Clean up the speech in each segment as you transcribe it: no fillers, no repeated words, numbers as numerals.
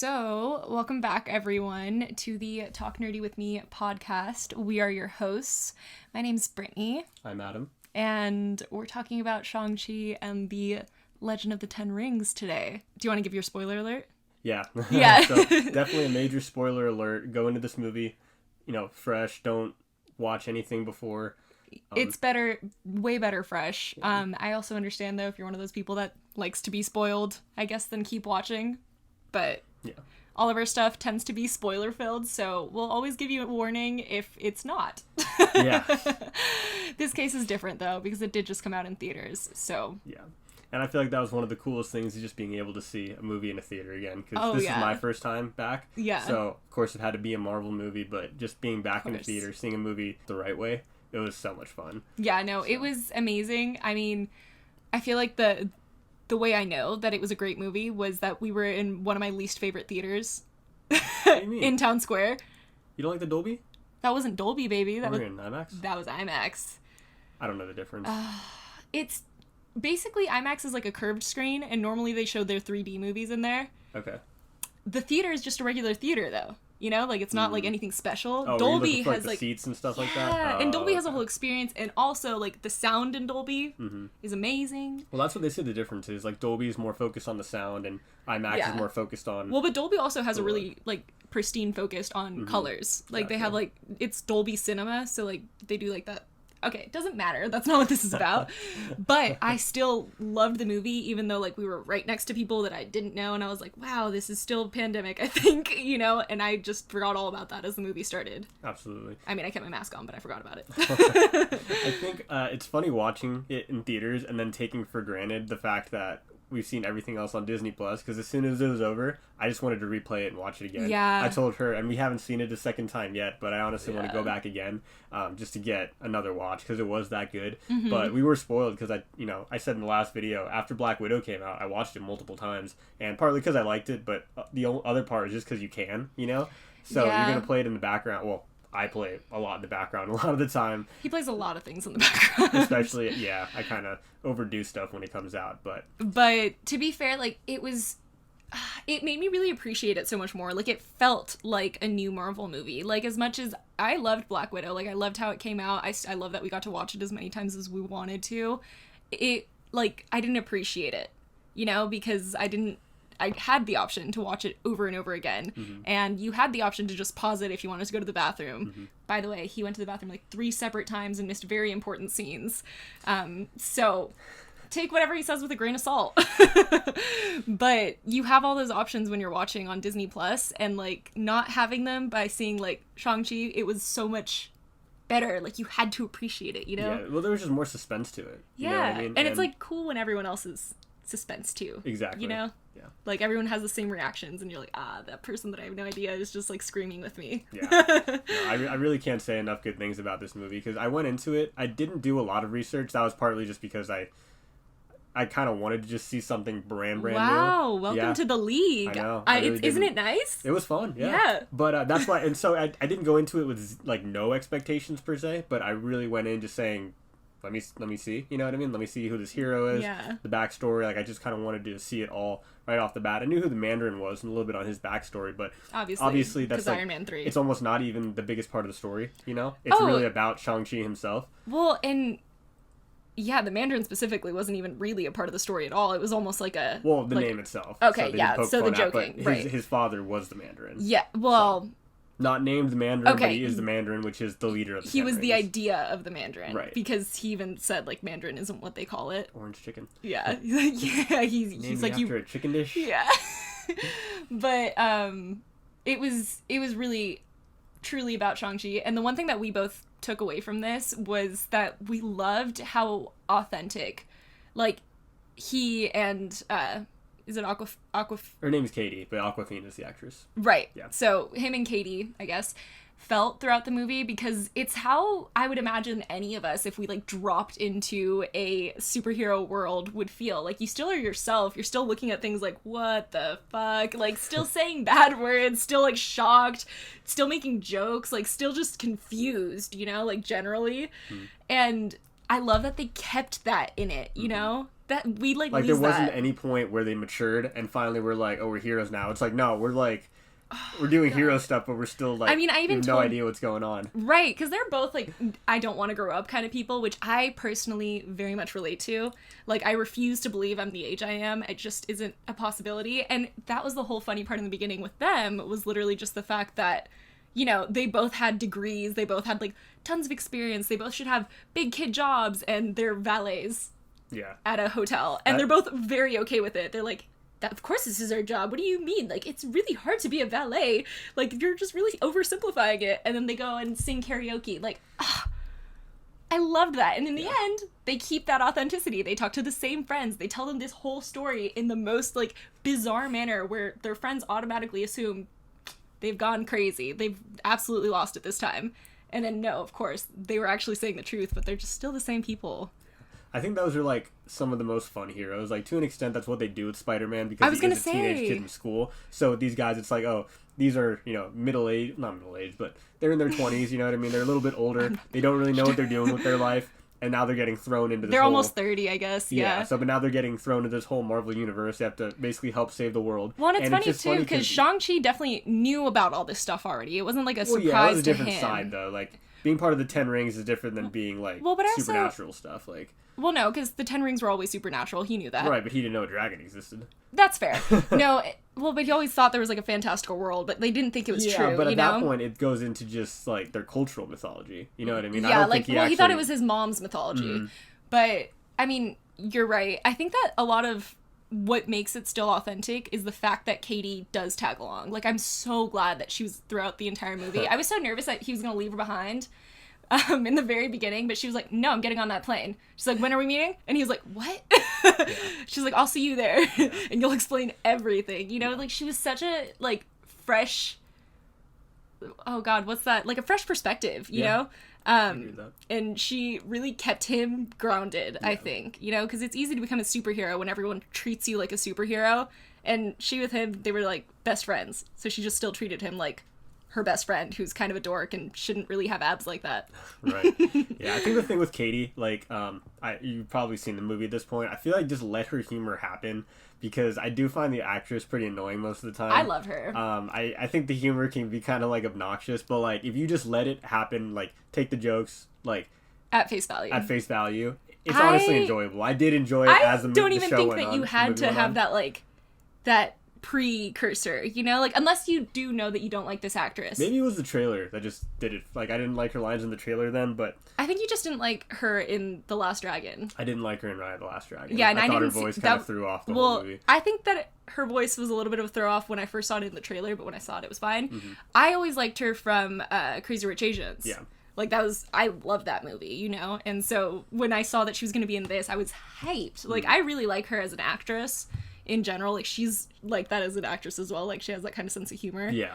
So, welcome back, everyone, to the Talk Nerdy With Me podcast. We are your hosts. My name's Brittany. I'm Adam. And we're talking about Shang-Chi and the Legend of the Ten Rings today. Do you want to give your spoiler alert? Yeah. Yeah. So, definitely a major spoiler alert. Go into this movie, fresh. Don't watch anything before. It's better, way better fresh. Yeah. I also understand, though, if you're one of those people that likes to be spoiled, I guess, then keep watching. But yeah, all of our stuff tends to be spoiler filled, so we'll always give you a warning if it's not. Yeah. This case is different, though, because it did just come out in theaters, so. Yeah. And I feel like that was one of the coolest things, is just being able to see a movie in a theater again, because this is my first time back. Yeah. So, of course, it had to be a Marvel movie, but just being back in the theater, seeing a movie the right way, it was so much fun. Yeah, no, it was amazing. I mean, I feel like the way I know that it was a great movie was that we were in one of my least favorite theaters in Town Square. You don't like the Dolby? That wasn't Dolby, baby. That was in IMAX? That was IMAX. I don't know the difference. It's basically IMAX is like a curved screen, and normally they show their 3D movies in there. Okay. The theater is just a regular theater, though. You know, like it's not like anything special. Oh, Dolby for, has like, the seats and stuff like that. Yeah, and Dolby has a whole experience, and also like the sound in Dolby is amazing. Well, that's what they said the difference is. Like Dolby is more focused on the sound, and IMAX is more focused on. Well, but Dolby also has a really like pristine focused on colors. Like they have like it's Dolby Cinema, so like they do like that. Okay, it doesn't matter. That's not what this is about. But I still loved the movie, even though, like, we were right next to people that I didn't know, and I was like, wow, this is still pandemic, I think, and I just forgot all about that as the movie started. Absolutely. I mean, I kept my mask on, but I forgot about it. I think it's funny watching it in theaters and then taking for granted the fact that we've seen everything else on Disney Plus, because as soon as it was over, I just wanted to replay it and watch it again. Yeah. I told her, and we haven't seen it a second time yet, but I honestly want to go back again, just to get another watch, because it was that good. But we were spoiled, because I said in the last video, after Black Widow came out, I watched it multiple times, and partly because I liked it, but the other part is just because you can, So you're going to play it in the background. Well, I play a lot in the background a lot of the time. He plays a lot of things in the background. Especially, I kind of overdo stuff when it comes out, but to be fair, like, it made me really appreciate it so much more. Like, it felt like a new Marvel movie. Like, as much as I loved Black Widow, like, I loved how it came out. I love that we got to watch it as many times as we wanted to. I didn't appreciate it, because I had the option to watch it over and over again, and you had the option to just pause it if you wanted to go to the bathroom. By the way, he went to the bathroom like 3 separate times and missed very important scenes. So take whatever he says with a grain of salt. But you have all those options when you're watching on Disney Plus, and like not having them by seeing like Shang-Chi, it was so much better. Like you had to appreciate it, Yeah, well, there was just more suspense to it. Yeah, you know what I mean? And it's like cool when everyone else is suspense too. Exactly. Yeah. Like everyone has the same reactions, and you're like, that person that I have no idea is just like screaming with me. Yeah. No, I really can't say enough good things about this movie, because I went into it, I didn't do a lot of research. That was partly just because I kind of wanted to just see something brand new. Wow, welcome to the league. I know. Isn't it nice? It was fun, yeah. But that's why, and so I didn't go into it with like no expectations per se, but I really went in just saying, let me see, you know what I mean? Let me see who this hero is, the backstory. Like, I just kind of wanted to see it all right off the bat. I knew who the Mandarin was and a little bit on his backstory, but obviously that's like, Iron Man 3. It's almost not even the biggest part of the story, It's really about Shang-Chi himself. Well, and the Mandarin specifically wasn't even really a part of the story at all. It was almost like a... Well, the name itself. Okay, so the joking, right. His father was the Mandarin. Yeah, well... So, not named the Mandarin, but he is the Mandarin, which is the leader of the He was the idea of the Mandarin. Right. Because he even said, like, Mandarin isn't what they call it. Orange chicken. Yeah. He's like... after a chicken dish? Yeah. But, it was really, truly about Shang-Chi. And the one thing that we both took away from this was that we loved how authentic, like, he and, is it Her name's Katie, but Awkwafina is the actress. Right. Yeah. So him and Katie, I guess, felt throughout the movie, because it's how I would imagine any of us, if we like dropped into a superhero world, would feel. Like, you still are yourself. You're still looking at things like, what the fuck? Like, still saying bad words, still like shocked, still making jokes, like still just confused, like generally. And I love that they kept that in it, that we like Like lose there wasn't that. any point where they matured and finally we're like, oh, we're heroes now. It's like, no, we're like, we're doing hero stuff, but we're still like, I mean, I even we have no told- idea what's going on. Right, because they're both like, I don't want to grow up kind of people, which I personally very much relate to. Like, I refuse to believe I'm the age I am. It just isn't a possibility. And that was the whole funny part in the beginning with them, was literally just the fact that, you know, they both had degrees, they both had like tons of experience, they both should have big kid jobs, and they're valets Yeah. at a hotel. And they're both very okay with it. They're like, that, of course this is our job. What do you mean? Like, it's really hard to be a valet. Like, you're just really oversimplifying it. And then they go and sing karaoke. Like, I loved that. And in the end, they keep that authenticity. They talk to the same friends. They tell them this whole story in the most, like, bizarre manner where their friends automatically assume they've gone crazy. They've absolutely lost it this time. And then, no, of course, they were actually saying the truth, but they're just still the same people. I think those are like some of the most fun heroes. Like to an extent, that's what they do with Spider-Man because he is a teenage kid in school. So with these guys, it's like, oh, these are, you know, not middle-aged, but they're in their 20s, you know what I mean? They're a little bit older. They don't really know what they're doing with their life. And now they're getting thrown into this They're whole... almost 30, I guess. Yeah. So, but now they're getting thrown into this whole Marvel universe. They have to basically help save the world. Well, and it's funny, just too, because Shang-Chi definitely knew about all this stuff already. It wasn't like a surprise to him. Yeah, it was a different side, though. Like, being part of the Ten Rings is different than being, like, supernatural stuff. Like... Well, no, because the Ten Rings were always supernatural. He knew that. Right, but he didn't know a dragon existed. That's fair. No, well, but he always thought there was, like, a fantastical world, but they didn't think it was true, Yeah, but at you know? that point, it goes into just, like, their cultural mythology. You know what I mean? Yeah, like, he thought it was his mom's mythology. Mm-hmm. But, I mean, you're right. I think that a lot of what makes it still authentic is the fact that Katie does tag along. Like, I'm so glad that she was throughout the entire movie. I was so nervous that he was going to leave her behind. In the very beginning, but she was like, no, I'm getting on that plane. She's like, when are we meeting? And he was like, what? Yeah. She's like, I'll see you there. Yeah. And you'll explain everything. You know, like, she was such a, like, fresh, oh God, what's that? Like, a fresh perspective, you know? I agree with that. And she really kept him grounded, I think, you know, because it's easy to become a superhero when everyone treats you like a superhero. And she with him, they were, like, best friends. So she just still treated him like her best friend, who's kind of a dork and shouldn't really have abs like that. Right. Yeah, I think the thing with Katie, like, you've probably seen the movie at this point. I feel like just let her humor happen, because I do find the actress pretty annoying most of the time. I love her. I think the humor can be kind of, like, obnoxious, but, like, if you just let it happen, like, take the jokes, like... At face value. It's honestly enjoyable. I did enjoy it as the show went on. I don't even think that you had to have that, like, that precursor, you know, like, unless you do know that you don't like this actress. Maybe it was the trailer that just did it. Like, I didn't like her lines in the trailer then, but I think you just didn't like her in The Last Dragon. I didn't like her in Raya the Last Dragon. Yeah, and I thought didn't her voice kind of threw off the whole movie. I think that her voice was a little bit of a throw off when I first saw it in the trailer, but when I saw it was fine. Mm-hmm. I always liked her from Crazy Rich Asians. Yeah. Like, I loved that movie, you know? And so when I saw that she was going to be in this, I was hyped. Like, I really like her as an actress in general. Like, she's like that as an actress as well. Like, she has that kind of sense of humor. Yeah.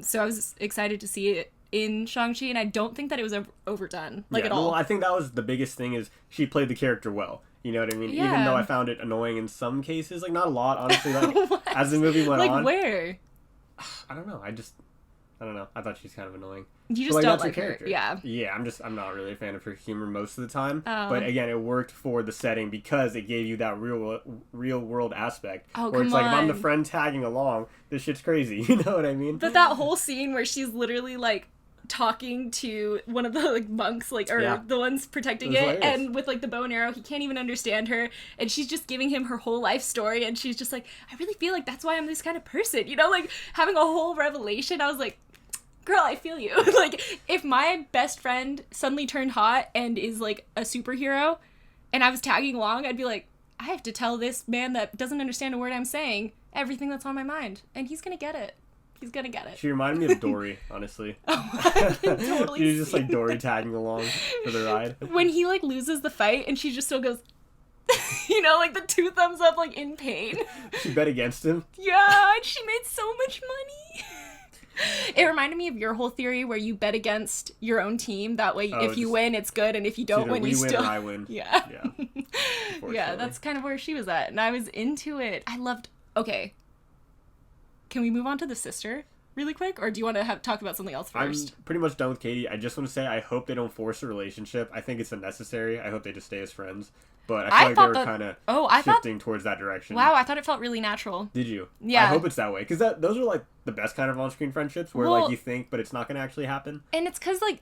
So I was excited to see it in Shang-Chi, and I don't think that it was overdone, like, at all. Well, I think that was the biggest thing, is she played the character well. You know what I mean? Yeah. Even though I found it annoying in some cases. Like, not a lot, honestly. Like, as the movie went on. Like, where? I don't know. I don't know. I thought she's kind of annoying. You just don't like her. Yeah. Yeah, I'm not really a fan of her humor most of the time. Oh. But again, it worked for the setting because it gave you that real world aspect. Oh, where it's come like, if I'm the on. friend tagging along, this shit's crazy. You know what I mean? But that whole scene where she's literally, like, talking to one of the, like, monks, like, or the ones protecting it, hilarious. and with, like, the bow and arrow, he can't even understand her, and she's just giving him her whole life story, and she's just like, I really feel like that's why I'm this kind of person, you know, like, having a whole revelation. I was like, girl, I feel you. Like, if my best friend suddenly turned hot and is, like, a superhero, and I was tagging along, I'd be like, I have to tell this man that doesn't understand a word I'm saying everything that's on my mind, and he's gonna get it. He's gonna get it. She reminded me of Dory, honestly. I can totally She's just see like Dory tagging along for the ride. when he, like, loses the fight and she just still goes, you know, like, the 2 thumbs up, like, in pain. She bet against him. Yeah, and she made so much money. It reminded me of your whole theory where you bet against your own team. That way, if you win, it's good, and if you don't win, you still... win or I win. Yeah. Yeah. Yeah, that's kind of where she was at, and I was into it. I loved... Okay. Can we move on to the sister really quick, or do you want to talk about something else first? I'm pretty much done with Katie. I just want to say I hope they don't force a relationship. I think it's unnecessary. I hope they just stay as friends. but I feel like thought they were kind of I thought shifting towards that direction. wow, I thought it felt really natural. Did you? Yeah. I hope it's that way, because those are like the best kind of on-screen friendships where like you think, but it's not going to actually happen. And it's because like,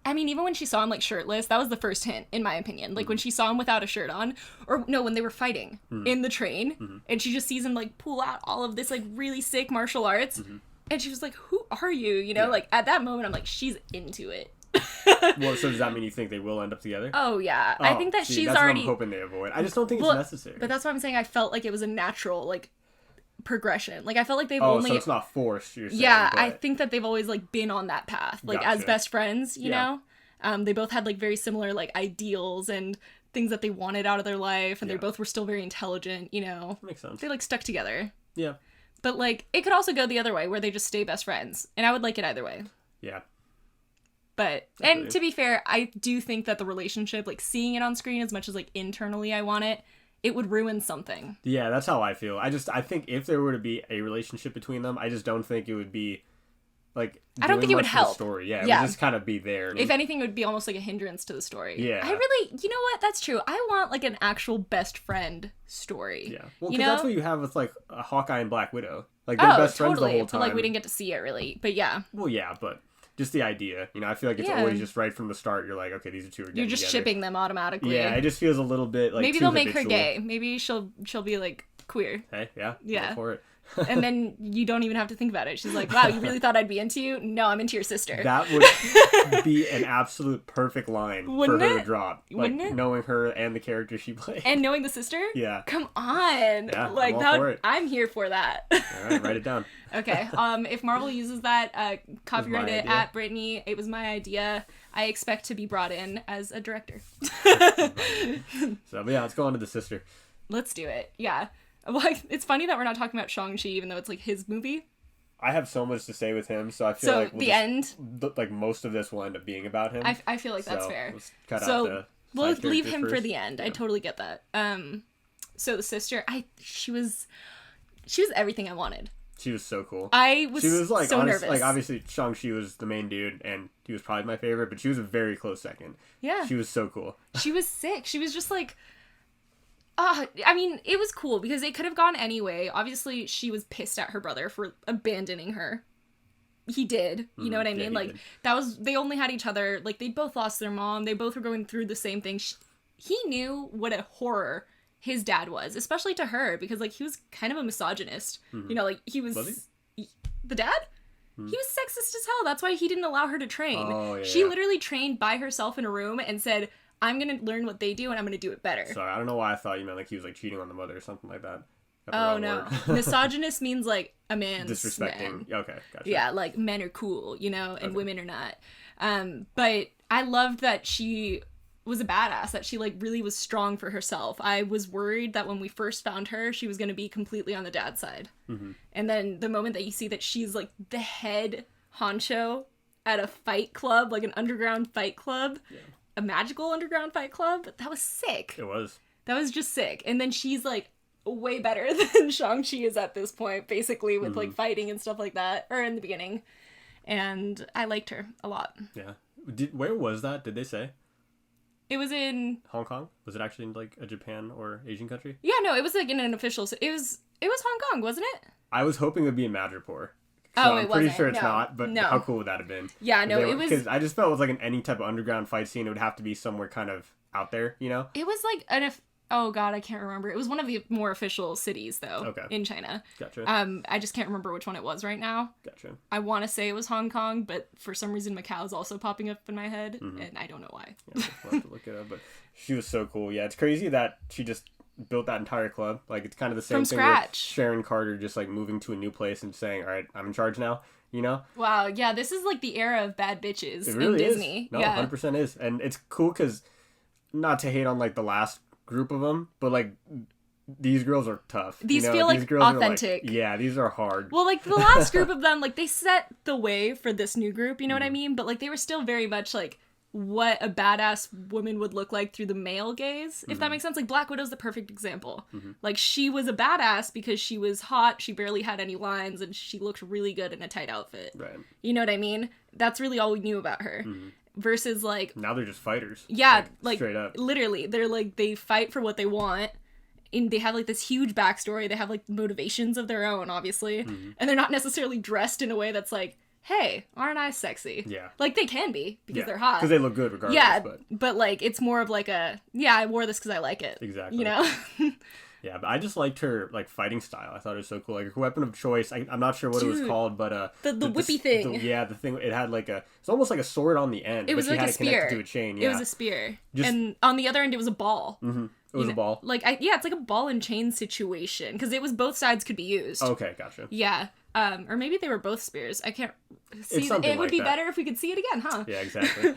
I mean, even when she saw him like shirtless, that was the first hint, in my opinion. Like when she saw him without a shirt on, or no, when they were fighting in the train, and she just sees him like pull out all of this like really sick martial arts, and she was like, "Who are you?" You know, like at that moment, I'm like, she's into it. Well, so does that mean you think they will end up together? Oh yeah, I think that she's that's already. What I'm hoping they avoid. I just don't think it's necessary. But that's why I'm saying I felt like it was a natural like progression. Like I felt like they've only. So it's not forced. You're saying, yeah, I think that they've always like been on that path, like as best friends. You know. They both had like very similar like ideals and things that they wanted out of their life, and they both were still very intelligent, you know. Makes sense. They like stuck together. Yeah. But like it could also go the other way where they just stay best friends, and I would like it either way. Yeah. But and to be fair, I do think that the relationship, like seeing it on screen as much as like internally I want it would ruin something. Yeah, that's how I feel. I think if there were to be a relationship between them, I just don't think it would be like I don't think it would help. Story. Yeah, it would just kind of be there. If anything, it would be almost like a hindrance to the story. Yeah. I really, you know what? That's true. I want like an actual best friend story. Yeah. Well, because that's what you have with like a Hawkeye and Black Widow. Like they're best friends the whole time. But like we didn't get to see it really. But yeah. Well, yeah, but just the idea. You know, I feel like it's always just right from the start. You're like, okay, these are two are getting You're just together. shipping them automatically. Yeah, it just feels a little bit like maybe too they'll make habitual. her gay. Maybe she'll be like queer. Hey, yeah. Yeah. Go for it. And then you don't even have to think about it. She's like, wow, you really thought I'd be into you? No, I'm into your sister. That would be an absolute perfect line Wouldn't for her it? to drop. Like, Wouldn't it? knowing her and the character she played. And knowing the sister? Yeah. Come on. Yeah, like I'm all for it. I'm here for that. All right, write it down. Okay. If Marvel uses that, copyright it idea. at Brittany. It was my idea. I expect to be brought in as a director. So, but yeah, let's go on to the sister. Let's do it. Yeah. Like, it's funny that we're not talking about Shang-Chi, even though it's like his movie. I have so much to say with him, so I feel like like most of this will end up being about him. I feel like that's fair. Let's cut out the we'll side leave characters him first. for the end. Yeah. I totally get that. So the sister, she was everything I wanted. She was so cool. She was like so nervous. Like obviously Shang-Chi was the main dude, and he was probably my favorite, but she was a very close second. Yeah. She was so cool. She was sick. She was just like. I mean, it was cool because it could have gone anyway. Obviously, she was pissed at her brother for abandoning her. He did. You know what I mean? Like, they only had each other. Like, they both lost their mom. They both were going through the same thing. He knew what a horror his dad was, especially to her, because, like, he was kind of a misogynist. You know, like, he was... The dad? He was sexist as hell. That's why he didn't allow her to train. Oh, yeah. She literally trained by herself in a room and said... I'm going to learn what they do, and I'm going to do it better. Sorry, I don't know why I thought you meant like he was like cheating on the mother or something like that. Oh, no. Misogynist means like a man's disrespecting. man. Okay, gotcha. Yeah, like men are cool, you know, and women are not. But I loved that she was a badass, that she like really was strong for herself. I was worried that when we first found her, she was going to be completely on the dad's side. Mm-hmm. And then the moment that you see that she's like the head honcho at a fight club, like an underground fight club, a magical underground fight club, that was sick. It was. That was just sick. And then she's like way better than Shang-Chi is at this point, basically, with like fighting and stuff like that, or in the beginning. And I liked her a lot. Yeah. Where was that? Did they say? It was in Hong Kong. Was it actually in like a Japan or Asian country? Yeah, no, it was like in an official. It was Hong Kong, wasn't it? I was hoping it would be in Madripoor. So I'm pretty sure it's not, but how cool would that have been? Yeah, no, it was... Because I just felt it was like in any type of underground fight scene, it would have to be somewhere kind of out there, you know? It was like oh god, I can't remember. It was one of the more official cities, though, in China. Gotcha. I just can't remember which one it was right now. Gotcha. I want to say it was Hong Kong, but for some reason Macau is also popping up in my head, and I don't know why. Yeah, we'll have to look it up, but she was so cool. Yeah, it's crazy that she just built that entire club. Like, it's kind of the same From thing scratch. with Sharon Carter just like moving to a new place and saying, all right, I'm in charge now. You know? Wow, yeah, this is like the era of bad bitches it really in Disney. Is. No, yeah. 100% is. And it's cool because, not to hate on like the last group of them, but like these girls are tough. These you know? feel like these girls authentic. Are, like, yeah, these are hard. Well, like the last group of them, like they set the way for this new group, you know what I mean? But like they were still very much like what a badass woman would look like through the male gaze, if that makes sense. Like Black Widow's the perfect example. Like she was a badass because she was hot, she barely had any lines, and she looked really good in a tight outfit. Right. You know what I mean? That's really all we knew about her. versus like now they're just fighters. Yeah, like straight up. literally, they're like they fight for what they want. And they have like this huge backstory. They have like motivations of their own, obviously, and they're not necessarily dressed in a way that's like, hey, aren't I sexy? Yeah. Like, they can be, because they're hot. Because they look good regardless. Yeah, but like, it's more of like a, yeah, I wore this because I like it. Exactly. You know? Yeah, but I just liked her, like, fighting style. I thought it was so cool. Like, her weapon of choice, I'm not sure what it was called, but... The whippy thing. The thing, it had like a... It's almost like a sword on the end. It was but like she had a spear. Connected to a chain, yeah. It was a spear. And on the other end, it was a ball. Mm-hmm. It was a ball? Like, it's like a ball and chain situation. Because it was both sides could be used. Okay, gotcha. Yeah. Or maybe they were both spears. I can't see. It would be better if we could see it again, huh? Yeah, exactly.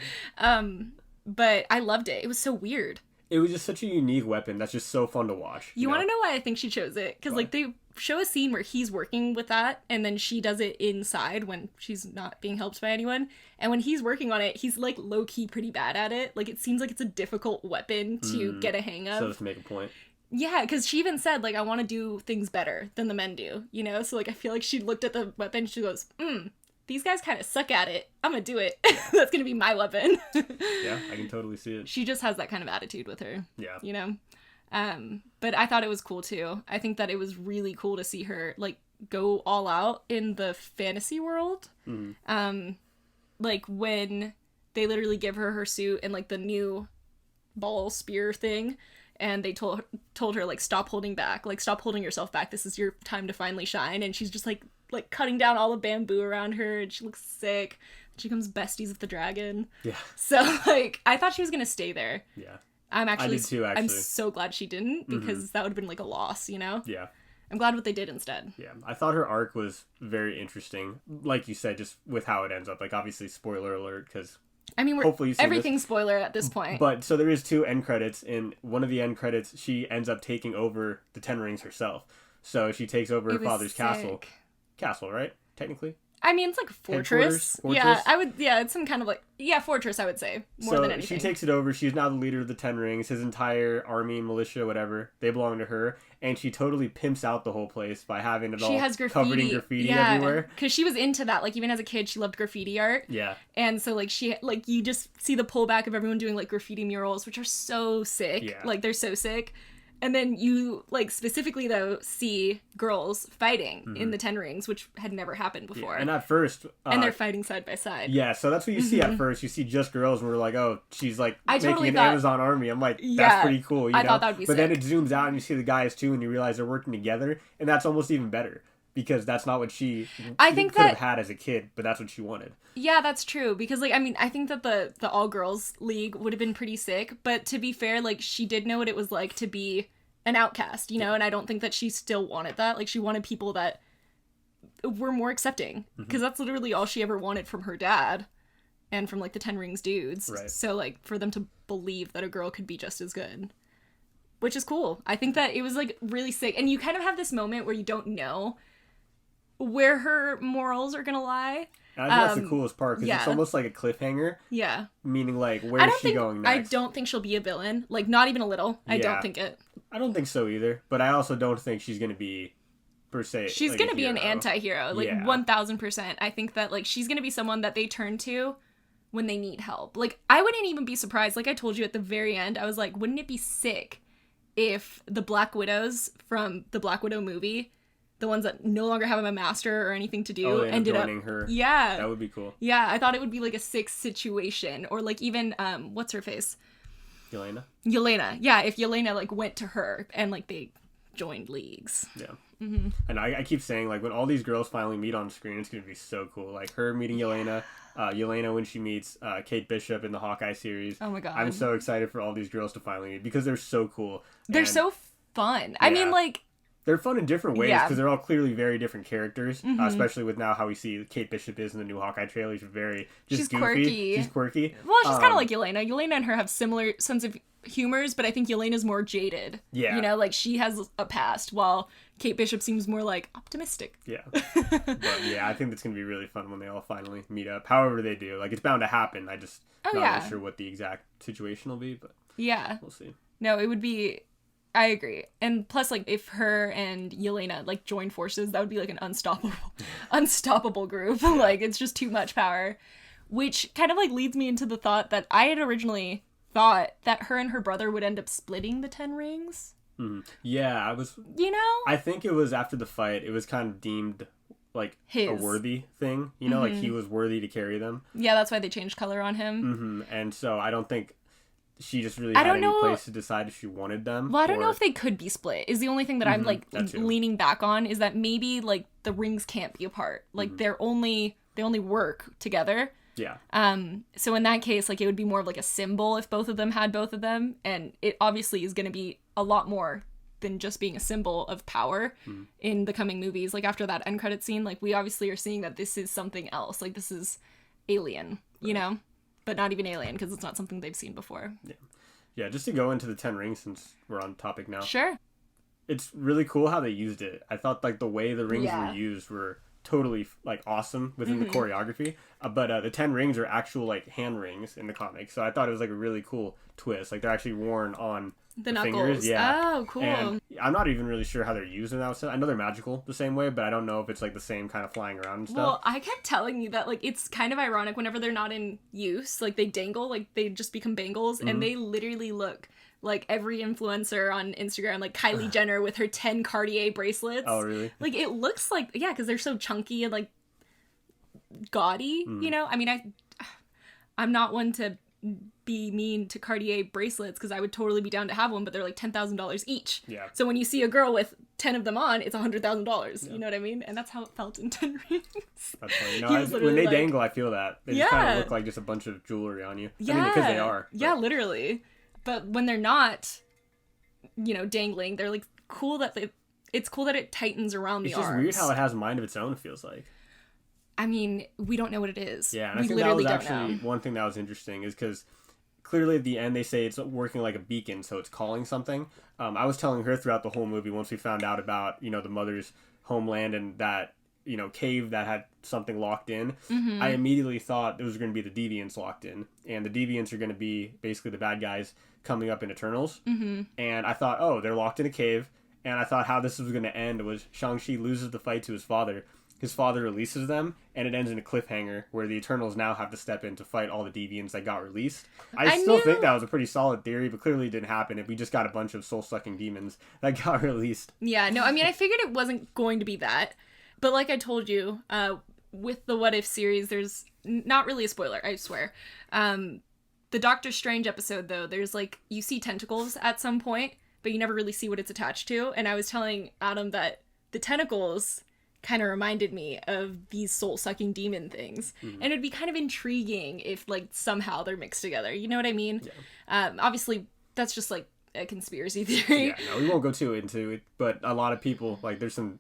But I loved it. It was so weird. It was just such a unique weapon that's just so fun to watch. You want to know why I think she chose it? Because, like, they show a scene where he's working with that, and then she does it inside when she's not being helped by anyone. And when he's working on it, he's, like, low-key pretty bad at it. Like, it seems like it's a difficult weapon to get a hang of. So just make a point. Yeah, because she even said, like, I want to do things better than the men do, you know? So, like, I feel like she looked at the weapon and she goes, these guys kind of suck at it. I'm going to do it. That's going to be my weapon. Yeah, I can totally see it. She just has that kind of attitude with her. Yeah. You know? But I thought it was cool, too. I think that it was really cool to see her, like, go all out in the fantasy world. Mm-hmm. Like, when they literally give her suit and, like, the new ball spear thing, and they told her, like, stop holding back. Like, stop holding yourself back. This is your time to finally shine. And she's just, like cutting down all the bamboo around her, and she looks sick. She becomes besties with the dragon. Yeah. So, like, I thought she was gonna stay there. Yeah. I did too, actually. I'm so glad she didn't, because that would have been, like, a loss, you know? Yeah. I'm glad what they did instead. Yeah. I thought her arc was very interesting. Like you said, just with how it ends up. Like, obviously, spoiler alert, because... I mean, everything's spoiler at this point. But, so there is 2 end credits. In one of the end credits, she ends up taking over the Ten Rings herself. So, she takes over her father's castle. Castle, right? Technically? I mean, it's like a fortress. Yeah, it's some kind of like, fortress, I would say, more than anything. She takes it over. She's now the leader of the Ten Rings. His entire army, militia, whatever, they belong to her. And she totally pimps out the whole place by having it all covered in graffiti everywhere. Because she was into that. Like, even as a kid, she loved graffiti art. Yeah. And so, like, you just see the pullback of everyone doing, like, graffiti murals, which are so sick. Yeah. Like, they're so sick. And then you, like, specifically, though, see girls fighting in the Ten Rings, which had never happened before. Yeah. And at first... and they're fighting side by side. Yeah, so that's what you see at first. You see just girls, and we're like, oh, she's, like, making an Amazon army. I'm like, that's pretty cool, you know? I thought that would be sick. But then it zooms out, and you see the guys, too, and you realize they're working together, and that's almost even better. Because that's not what she could have had as a kid, but that's what she wanted. Yeah, that's true. Because, like, I mean, I think that the all-girls league would have been pretty sick. But to be fair, like, she did know what it was like to be an outcast, you know? And I don't think that she still wanted that. Like, she wanted people that were more accepting. Because that's literally all she ever wanted from her dad. And from, like, the Ten Rings dudes. Right. So, like, for them to believe that a girl could be just as good. Which is cool. I think that it was, like, really sick. And you kind of have this moment where you don't know where her morals are gonna lie. I think that's the coolest part, because it's almost like a cliffhanger. Yeah. Meaning, like, where is she going next? I don't think she'll be a villain. Like, not even a little. I don't think it. I don't think so either. But I also don't think she's gonna be, per se, she's like, gonna be an anti-hero. Like, 1000%. I think that, like, she's gonna be someone that they turn to when they need help. Like, I wouldn't even be surprised. Like I told you at the very end, I was like, wouldn't it be sick if the Black Widows from the Black Widow movie, the ones that no longer have a master or anything to do, ended up joining her. Yeah, that would be cool. Yeah, I thought it would be like a sick situation, or like even what's her face, Yelena. Yeah, if Yelena like went to her and like they joined leagues. Yeah. Mm-hmm. And I keep saying, like, when all these girls finally meet on screen, it's gonna be so cool. Like her meeting Yelena, Yelena when she meets Kate Bishop in the Hawkeye series. Oh my god, I'm so excited for all these girls to finally meet, because they're so cool. They're so fun. Yeah. I mean, like, they're fun in different ways, because they're all clearly very different characters, especially with now how we see Kate Bishop is in the new Hawkeye trailer. She's very she's goofy. Quirky. She's quirky. Well, she's kind of like Yelena. Yelena and her have similar sense of humors, but I think Yelena's more jaded. Yeah. You know, like, she has a past, while Kate Bishop seems more, like, optimistic. Yeah. But, yeah, I think that's going to be really fun when they all finally meet up. However they do. Like, it's bound to happen. I just not really sure what the exact situation will be, but yeah, we'll see. No, it would be... I agree. And plus, like, if her and Yelena, like, join forces, that would be, like, an unstoppable group. Like, it's just too much power. which kind of like leads me into the thought that I had originally thought that her and her brother would end up splitting the 10 rings. Mm-hmm. Yeah, I think it was after the fight, it was kind of deemed like a worthy thing, like he was worthy to carry them. Yeah, that's why they changed color on him. Mm-hmm. And so I don't think she just really had any place to decide if she wanted them. Well, I don't know if they could be split, is the only thing that I'm like leaning back on, is that maybe like the rings can't be apart. Like they only work together. Yeah. So in that case, like it would be more of like a symbol if both of them had both of them, and it obviously is going to be a lot more than just being a symbol of power in the coming movies. Like after that end credit scene, like we obviously are seeing that this is something else. Like this is alien, but not even alien because it's not something they've seen before. Yeah. Just to go into the 10 rings since we're on topic now. Sure. It's really cool how they used it. I thought like the way the rings were used were totally like awesome within the choreography. But the 10 rings are actual like hand rings in the comic. So I thought it was like a really cool twist. Like they're actually worn on the knuckles. Fingers. Yeah. Oh, cool. And I'm not even really sure how they're used in that sense. I know they're magical the same way, but I don't know if it's like the same kind of flying around and stuff. Well, I kept telling you that like it's kind of ironic whenever they're not in use, like they dangle, like they just become bangles, and they literally look like every influencer on Instagram, like Kylie Jenner with her 10 Cartier bracelets. Oh, really? Like it looks like, yeah, because they're so chunky and like gaudy, I mean, I'm not one to be mean to Cartier bracelets because I would totally be down to have one, but they're like $10,000 each. Yeah. So when you see a girl with 10 of them on, it's $100,000. You know what I mean? And that's how it felt in 10 rings. That's funny. When they dangle, I feel that. They just kind of look like just a bunch of jewelry on you. Yeah. I mean, because they are. But... Yeah, literally. But when they're not, dangling, they're like cool that it's cool that it tightens around the arms. It's just weird how it has a mind of its own, it feels like. I mean, we don't know what it is. Yeah, and I think that was actually one thing that was interesting is because clearly at the end they say it's working like a beacon, so it's calling something. I was telling her throughout the whole movie, once we found out about, the mother's homeland and that, cave that had something locked in, I immediately thought it was going to be the Deviants locked in. And the Deviants are going to be basically the bad guys coming up in Eternals. And I thought, oh, they're locked in a cave. And I thought how this was going to end was Shang-Chi loses the fight to his father. His father releases them, and it ends in a cliffhanger where the Eternals now have to step in to fight all the Deviants that got released. I still think that was a pretty solid theory, but clearly it didn't happen if we just got a bunch of soul-sucking demons that got released. Yeah, no, I mean, I figured it wasn't going to be that. But like I told you, with the What If series, there's not really a spoiler, I swear. The Doctor Strange episode, though, there's like, you see tentacles at some point, but you never really see what it's attached to. And I was telling Adam that the tentacles kind of reminded me of these soul-sucking demon things. And it'd be kind of intriguing if like somehow they're mixed together. You know what I mean? Yeah. Obviously, that's just like a conspiracy theory. Yeah, no, we won't go too into it, but a lot of people, like there's some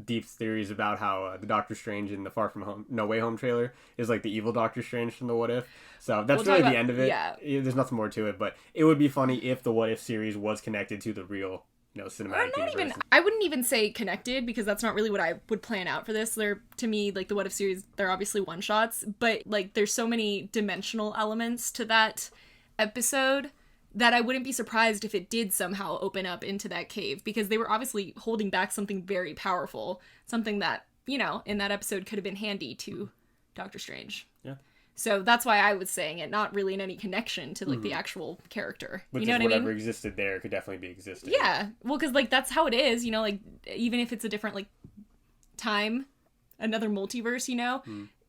deep theories about how the Doctor Strange in the Far From Home, No Way Home trailer is like the evil Doctor Strange from the What If. So that's really the end of it. Yeah. There's nothing more to it, but it would be funny if the What If series was connected to the real cinematic universe. I wouldn't even say connected because that's not really what I would plan out for this. They're, to me, like the What If series, they're obviously one-shots, but like there's so many dimensional elements to that episode that I wouldn't be surprised if it did somehow open up into that cave, because they were obviously holding back something very powerful, something that, in that episode could have been handy to Doctor Strange. Yeah. So that's why I was saying it, not really in any connection to like the actual character. Which is whatever existed there could definitely be existing. Yeah. Well, because like that's how it is, like even if it's a different like time, another multiverse,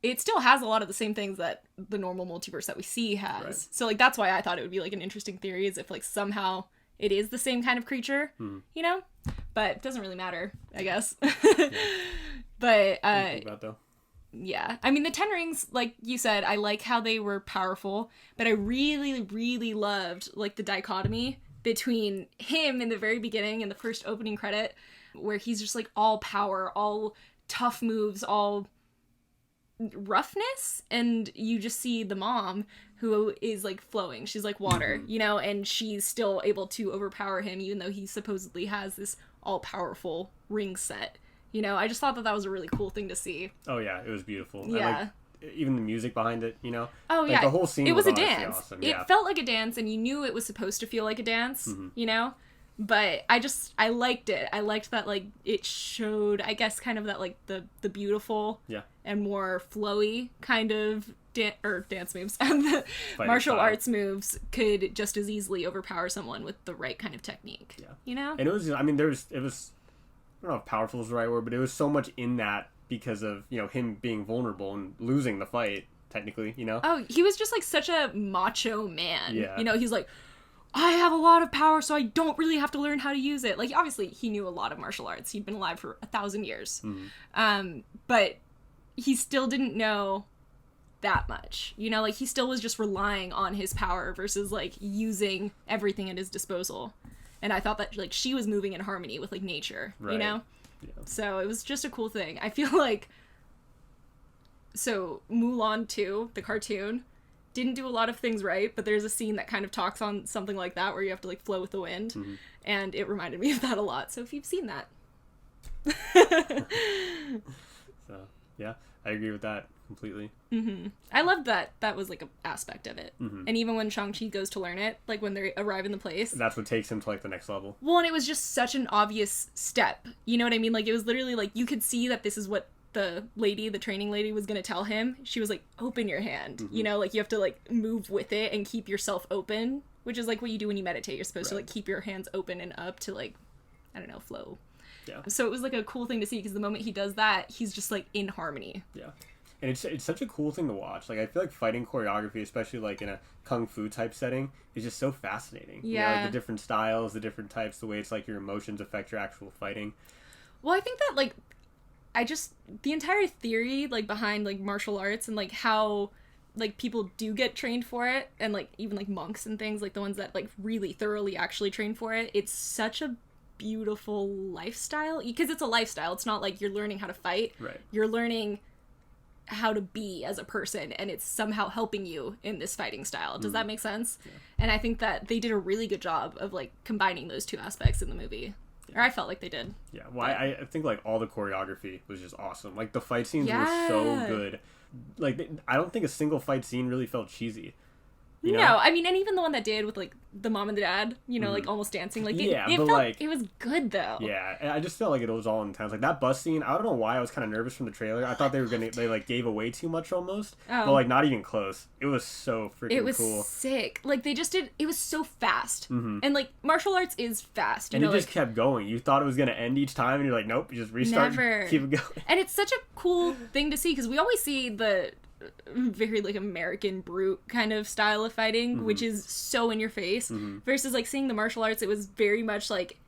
it still has a lot of the same things that the normal multiverse that we see has. Right. So like that's why I thought it would be like an interesting theory, is if like somehow it is the same kind of creature, but it doesn't really matter, I guess. Yeah. But yeah, I mean the 10 rings, like you said, I like how they were powerful, but I really, really loved like the dichotomy between him in the very beginning in the first opening credit, where he's just like all power, all tough moves, all roughness, and you just see the mom who is like flowing. She's like water, and she's still able to overpower him even though he supposedly has this all-powerful ring set. I just thought that was a really cool thing to see. Oh yeah, it was beautiful. Yeah. Even the music behind it, Oh like, yeah. the whole scene it was a dance. Awesome. It felt like a dance, and you knew it was supposed to feel like a dance, But I liked it. I liked that, like, it showed, I guess, kind of that, like, the beautiful and more flowy kind of dance moves and the martial arts moves could just as easily overpower someone with the right kind of technique. Yeah. You know? And it was, I mean, it was, I don't know if powerful is the right word, but it was so much in that because of, you know, him being vulnerable and losing the fight, technically, you know? Oh, he was just like such a macho man. Yeah. You know, he's like, I have a lot of power, so I don't really have to learn how to use it. Like, obviously, he knew a lot of martial arts. He'd been alive for 1,000 years. But he still didn't know that much. You know, like, he still was just relying on his power versus, like, using everything at his disposal. And I thought that, like, she was moving in harmony with, like, nature, you know? Yeah. So it was just a cool thing. I feel like... So, Mulan 2, the cartoon, didn't do a lot of things right, but there's a scene that kind of talks on something like that where you have to, like, flow with the wind. And it reminded me of that a lot. So if you've seen that... So, yeah, I agree with that completely. I loved that was like an aspect of it. And even when Shang-Chi goes to learn it, like when they arrive in the place, that's what takes him to like the next level. Well, and it was just such an obvious step, you know what I mean? Like, it was literally like you could see that this is what the training lady was gonna tell him. She was like, open your hand, you know, like you have to like move with it and keep yourself open, which is like what you do when you meditate. You're supposed to like keep your hands open and up to like, I don't know, flow. Yeah. So it was like a cool thing to see because the moment he does that, he's just like in harmony. Yeah. And it's such a cool thing to watch. Like, I feel like fighting choreography, especially like in a kung fu type setting, is just so fascinating. Yeah. You know, like the different styles, the different types, the way it's like your emotions affect your actual fighting. Well, I think that like, the entire theory like behind like martial arts and like how like people do get trained for it, and like even like monks and things, like the ones that like really thoroughly actually train for it, it's such a beautiful lifestyle because it's a lifestyle. It's not like you're learning how to fight. Right. You're learning how to be as a person, and it's somehow helping you in this fighting style. Does that make sense? Yeah. And I think that they did a really good job of like combining those two aspects in the movie. Yeah. Or I felt like they did. Yeah, well, I think like all the choreography was just awesome. Like the fight scenes were so good. Like I don't think a single fight scene really felt cheesy. You know? No, I mean, and even the one that did with like the mom and the dad, you know, like almost dancing, like it felt, like, it was good though. Yeah, and I just felt like it was all intense. Like that bus scene, I don't know why I was kind of nervous from the trailer. I thought they like gave away too much almost, but like not even close. It was so freaking cool. It was sick. Like they just did. It was so fast, and like martial arts is fast. And it just kept going. You thought it was gonna end each time, and you're like, nope, you just restart. Never. Keep it going. And it's such a cool thing to see because we always see the very like American brute kind of style of fighting, which is so in your face, versus like seeing the martial arts. It was very much like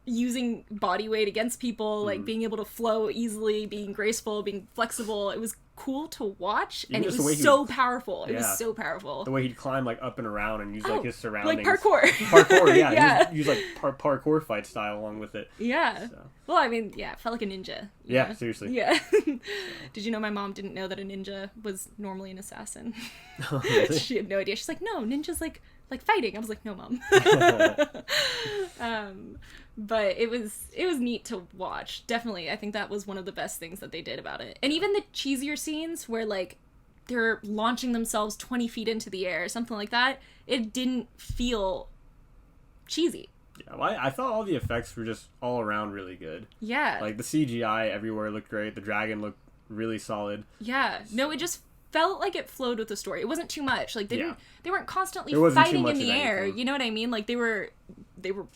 using body weight against people, like being able to flow easily, being graceful, being flexible. It was cool to watch, and it was so powerful. It was so powerful. The way he'd climb like up and around and use like his surroundings, like parkour. Yeah. Use like parkour fight style along with it. Yeah. So. Well, I mean, yeah, it felt like a ninja. Yeah, seriously. Yeah. Did you know my mom didn't know that a ninja was normally an assassin? Oh, really? She had no idea. She's like, no, ninjas like fighting. I was like, no, mom. But it was neat to watch. Definitely, I think that was one of the best things that they did about it. And even the cheesier scenes where like they're launching themselves 20 feet into the air, something like that, it didn't feel cheesy. Yeah, well, I thought all the effects were just all around really good. Yeah. Like the CGI everywhere looked great. The dragon looked really solid. Yeah. No, it just felt like it flowed with the story. It wasn't too much. Like they weren't constantly wasn't fighting in the air. You know what I mean? Like they were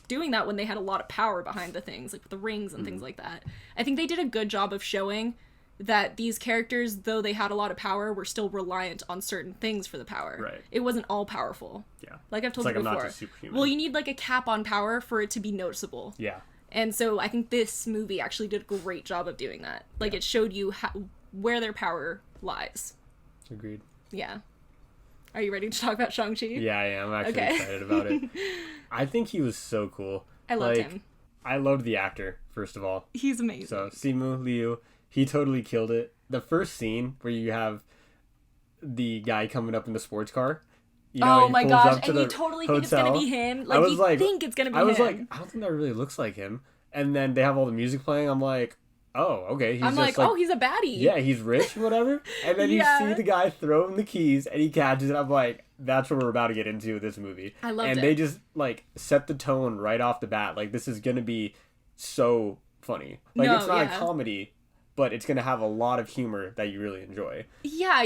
doing that when they had a lot of power behind the things, like with the rings and things like that. I think they did a good job of showing that these characters, though they had a lot of power, were still reliant on certain things for the power. Right. It wasn't all powerful. Yeah. Like I've told you before. I'm not just superhuman. Well, you need like a cap on power for it to be noticeable. Yeah. And so I think this movie actually did a great job of doing that. Like it showed you where their power lies. Agreed. Yeah. Are you ready to talk about Shang-Chi? Yeah, I am. I'm actually excited about it. I think he was so cool. I loved him. I loved the actor, first of all. He's amazing. So, Simu Liu, he totally killed it. The first scene where you have the guy coming up in the sports car. You know, oh my gosh, and you totally think it's going to be him. Like, you think it's going to be him. I was like, I don't think that really looks like him. And then they have all the music playing. I'm like, oh, okay. I'm like, oh, he's a baddie. Yeah, he's rich, whatever. And then you see the guy throw him the keys, and he catches it. I'm like, that's what we're about to get into with this movie. I loved it. And they just, like, set the tone right off the bat. Like, this is going to be so funny. Like, it's not a comedy but it's going to have a lot of humor that you really enjoy. Yeah,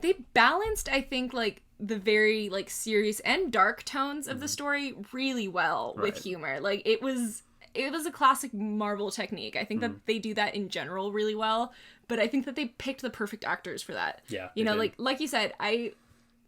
they balanced, I think, like, the very, like, serious and dark tones of the story really well with humor. Like, it was a classic Marvel technique. I think that they do that in general really well, but I think that they picked the perfect actors for that. Yeah. You know, like you said, I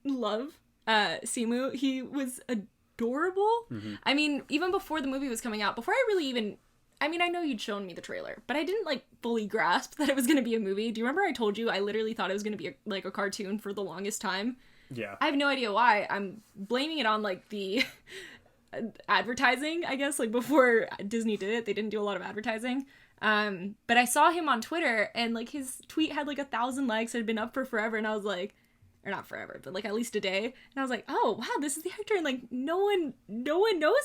love Simu. He was adorable. I mean, even before the movie was coming out, before I really even... I mean, I know you'd shown me the trailer, but I didn't, like, fully grasp that it was going to be a movie. Do you remember I told you I literally thought it was going to be, a cartoon for the longest time? Yeah. I have no idea why. I'm blaming it on, like, the advertising, I guess. Like, before Disney did it, they didn't do a lot of advertising. But I saw him on Twitter, and, like, his tweet had, like, 1,000 likes. It had been up for forever, and I was like... Or not forever, but, like, at least a day. And I was like, oh, wow, this is the actor, and, like, no one knows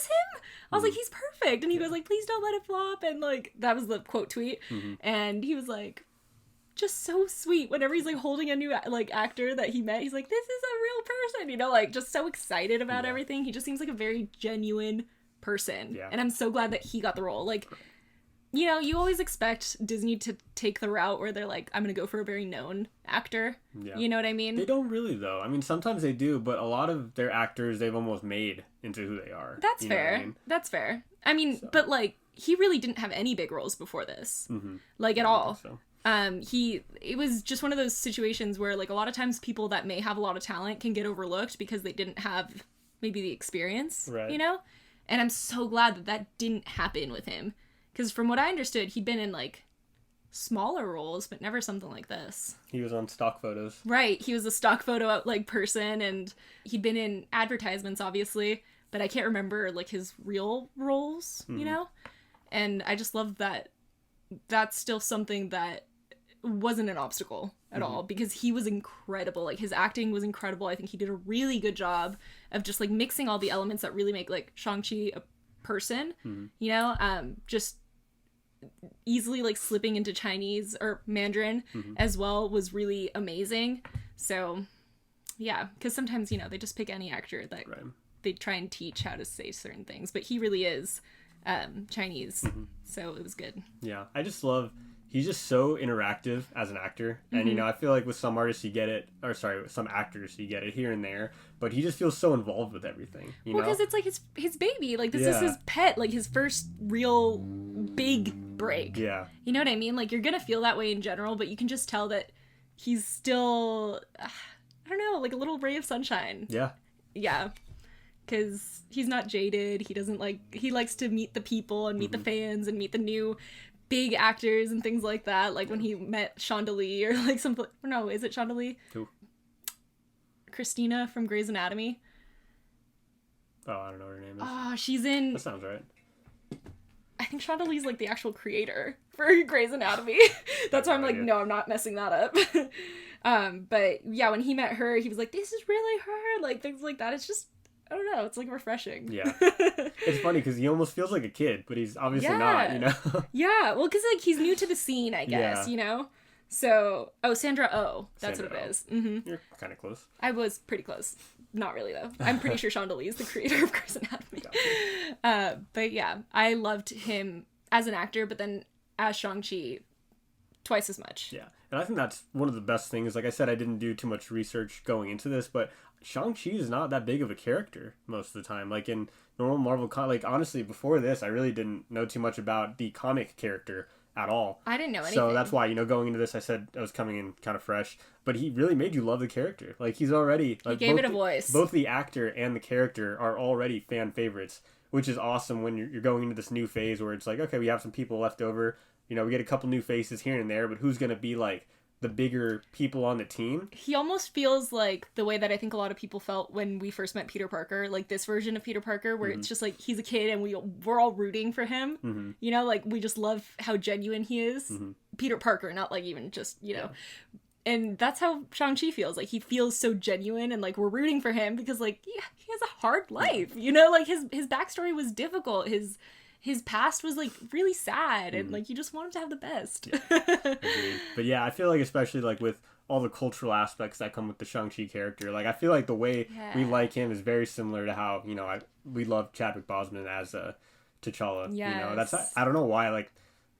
him? I was like, he's perfect. And he goes, like, please don't let it flop. And, like, that was the quote tweet. And he was, like, just so sweet. Whenever he's, like, holding a new, like, actor that he met, he's like, this is a real person, you know, like, just so excited about everything. He just seems like a very genuine person. Yeah. And I'm so glad that he got the role. Like, you know, you always expect Disney to take the route where they're like, I'm going to go for a very known actor. Yeah. You know what I mean? They don't really, though. I mean, sometimes they do, but a lot of their actors, they've almost made into who they are. That's fair. I mean? That's fair. I mean, but, like, he really didn't have any big roles before this. Like, at all. So. It was just one of those situations where, like, a lot of times people that may have a lot of talent can get overlooked because they didn't have maybe the experience, you know? And I'm so glad that didn't happen with him. Because from what I understood, he'd been in, like, smaller roles, but never something like this. He was on stock photos. Right. He was a stock photo, like, person, and he'd been in advertisements, obviously, but I can't remember, like, his real roles, you know? And I just love that that's still something that wasn't an obstacle at all, because he was incredible. Like, his acting was incredible. I think he did a really good job of just, like, mixing all the elements that really make, like, Shang-Chi a person, you know? Just... easily, like, slipping into Chinese or Mandarin as well was really amazing. So yeah, because sometimes, you know, they just pick any actor that they try and teach how to say certain things, but he really is Chinese, so it was good. Yeah, I just love, he's just so interactive as an actor, and you know, I feel like with some artists you get it, or sorry, with some actors you get it here and there, but he just feels so involved with everything, you know? Because it's like his baby, like, this is his pet, like, his first real big break. Yeah. You know what I mean? Like, you're gonna feel that way in general, but you can just tell that he's still, I don't know, like, a little ray of sunshine. Yeah. Yeah. Because he's not jaded. He doesn't, like, he likes to meet the people and meet the fans and meet the new big actors and things like that. Like, when he met Chandelier, or, like, some, no, is it Chandelier? Who? Christina from Grey's Anatomy. Oh, I don't know what her name is. Oh, she's in... That sounds right. I think Chandelier's, like, the actual creator for Grey's Anatomy. That's why I'm like, no, I'm not messing that up. But yeah, when he met her, he was like, this is really her. Like, things like that. It's just, I don't know. It's, like, refreshing. Yeah. It's funny because he almost feels like a kid, but he's obviously not, you know? Yeah. Well, because, like, he's new to the scene, I guess, you know? So, Sandra Oh. That's Sandra what it is. You're kind of close. I was pretty close. Not really, though. I'm pretty sure Chandelier is the creator of Grey's Anatomy. But yeah, I loved him as an actor, but then as Shang-Chi, twice as much. Yeah, and I think that's one of the best things. Like I said, I didn't do too much research going into this, but Shang-Chi is not that big of a character most of the time. Like, in normal Marvel, like, honestly, before this, I really didn't know too much about the comic character at all. I didn't know anything. So that's why, you know, going into this, I said I was coming in kind of fresh, but he really made you love the character. Like, he's already... Like, he gave it a voice. Both the actor and the character are already fan favorites, which is awesome when you're going into this new phase where it's like, okay, we have some people left over, you know, we get a couple new faces here and there, but who's going to be, like, the bigger people on the team? He almost feels like the way that I think a lot of people felt when we first met Peter Parker, like this version of Peter Parker, where it's just like he's a kid and we're all rooting for him. You know, like, we just love how genuine he is. Peter Parker, not like even just, you know. And that's how Shang-Chi feels. Like, he feels so genuine, and, like, we're rooting for him because, like, yeah, he has a hard life. You know, like, his backstory was difficult. His past was, like, really sad, and, like, you just want him to have the best. Agreed. But yeah, I feel like, especially, like, with all the cultural aspects that come with the Shang-Chi character, like, I feel like the way we like him is very similar to how, you know, we love Chadwick Boseman as T'Challa. Yes. You know, that's, I don't know why, like,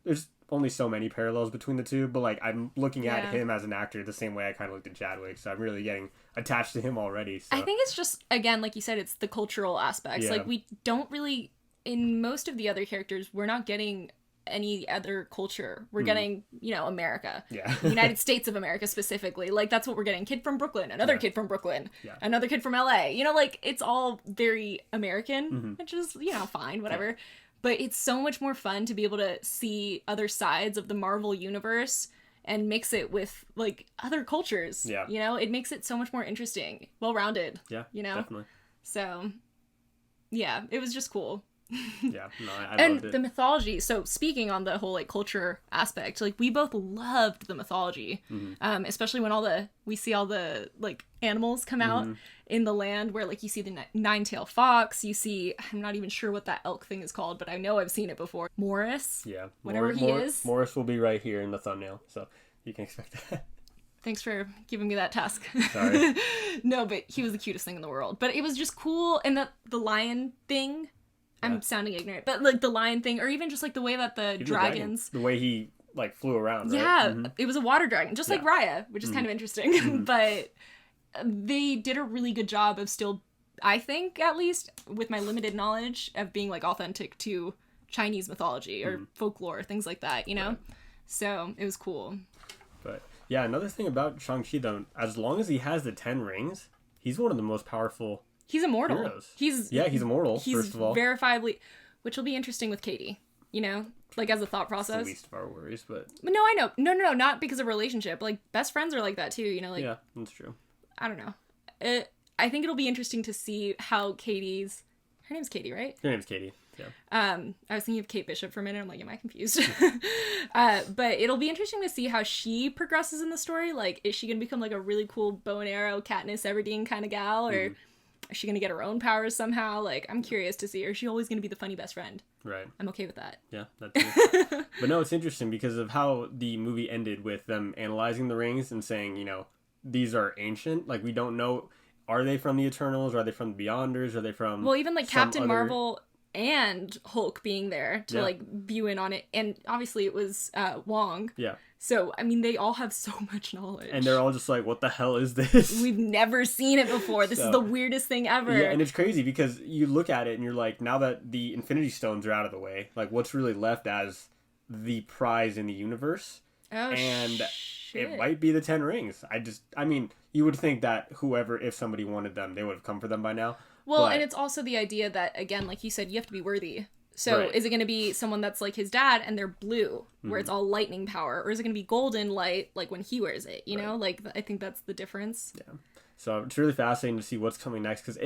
there's only so many parallels between the two, but like I'm looking at Yeah. him as an actor the same way I kind of looked at Chadwick, so I'm really getting attached to him already. So I think it's just, again, like you said, it's the cultural aspects. Yeah. Like, we don't really, in most of the other characters, we're not getting any other culture. We're getting, you know, America. Yeah. United States of America specifically. Like, that's what we're getting. Kid from Brooklyn, another kid from Brooklyn, Yeah. another kid from LA. You know, like, it's all very American, which is, you know, fine, whatever. Yeah. But it's so much more fun to be able to see other sides of the Marvel universe and mix it with, like, other cultures. Yeah. You know, it makes it so much more interesting, well-rounded. Yeah, you know? definitely. So, yeah, it was just cool. Yeah, no, I and loved it. the mythology, so speaking on the whole like culture aspect, like we both loved the mythology, especially when we see all the like animals come out in the land, where like you see the nine-tailed fox, you see, I'm not even sure what that elk thing is called, but I know I've seen it before. Morris, Yeah, whatever he is. Morris will be right here in the thumbnail, so you can expect that. Thanks for giving me that task. Sorry. No, but he was the cutest thing in the world. But it was just cool, and the lion thing, I'm sounding ignorant, but like the lion thing, or even just like the way that the dragons, the way he like flew around, right? Yeah, it was a water dragon, just like Raya, which is kind of interesting. But they did a really good job of still, I think, at least with my limited knowledge, of being like authentic to Chinese mythology or folklore, things like that, you know? Right. So it was cool. But yeah, another thing about Shang-Chi though, as long as he has the 10 rings, he's one of the most powerful. He's immortal. Heroes. He's immortal. He's first of all, verifiably, which will be interesting with Katie. You know, like as a thought process. It's the least of our worries, but no, I know, no, not because of relationship. Like best friends are like that too. You know, like yeah, that's true. I don't know. I think it'll be interesting to see how Katie's. Her name's Katie, right? Her name's Katie. Yeah. I was thinking of Kate Bishop for a minute. I'm like, am I confused? But it'll be interesting to see how she progresses in the story. Like, is she gonna become like a really cool bow and arrow, Katniss Everdeen kind of gal, or is she gonna get her own powers somehow? Like, I'm curious to see. Or is she always gonna be the funny best friend? Right. I'm okay with that. Yeah, that's it. But no, it's interesting because of how the movie ended with them analyzing the rings and saying, you know, these are ancient. Like, we don't know. Are they from the Eternals? Are they from the Beyonders? Are they from? Well, even like Captain Marvel and Hulk being there to like view in on it, and obviously it was Wong. Yeah. So I mean, they all have so much knowledge, and they're all just like, "What the hell is this? We've never seen it before. This is the weirdest thing ever." Yeah, and it's crazy because you look at it and you're like, now that the Infinity Stones are out of the way, like what's really left as the prize in the universe? Oh, and shit. It might be the 10 rings. I mean, you would think that whoever, if somebody wanted them, they would have come for them by now. Well, and it's also the idea that, again, like you said, you have to be worthy. So is it going to be someone that's like his dad and they're blue, where it's all lightning power? Or is it going to be golden light, like when he wears it? You know? Like, I think that's the difference. Yeah. So it's really fascinating to see what's coming next, because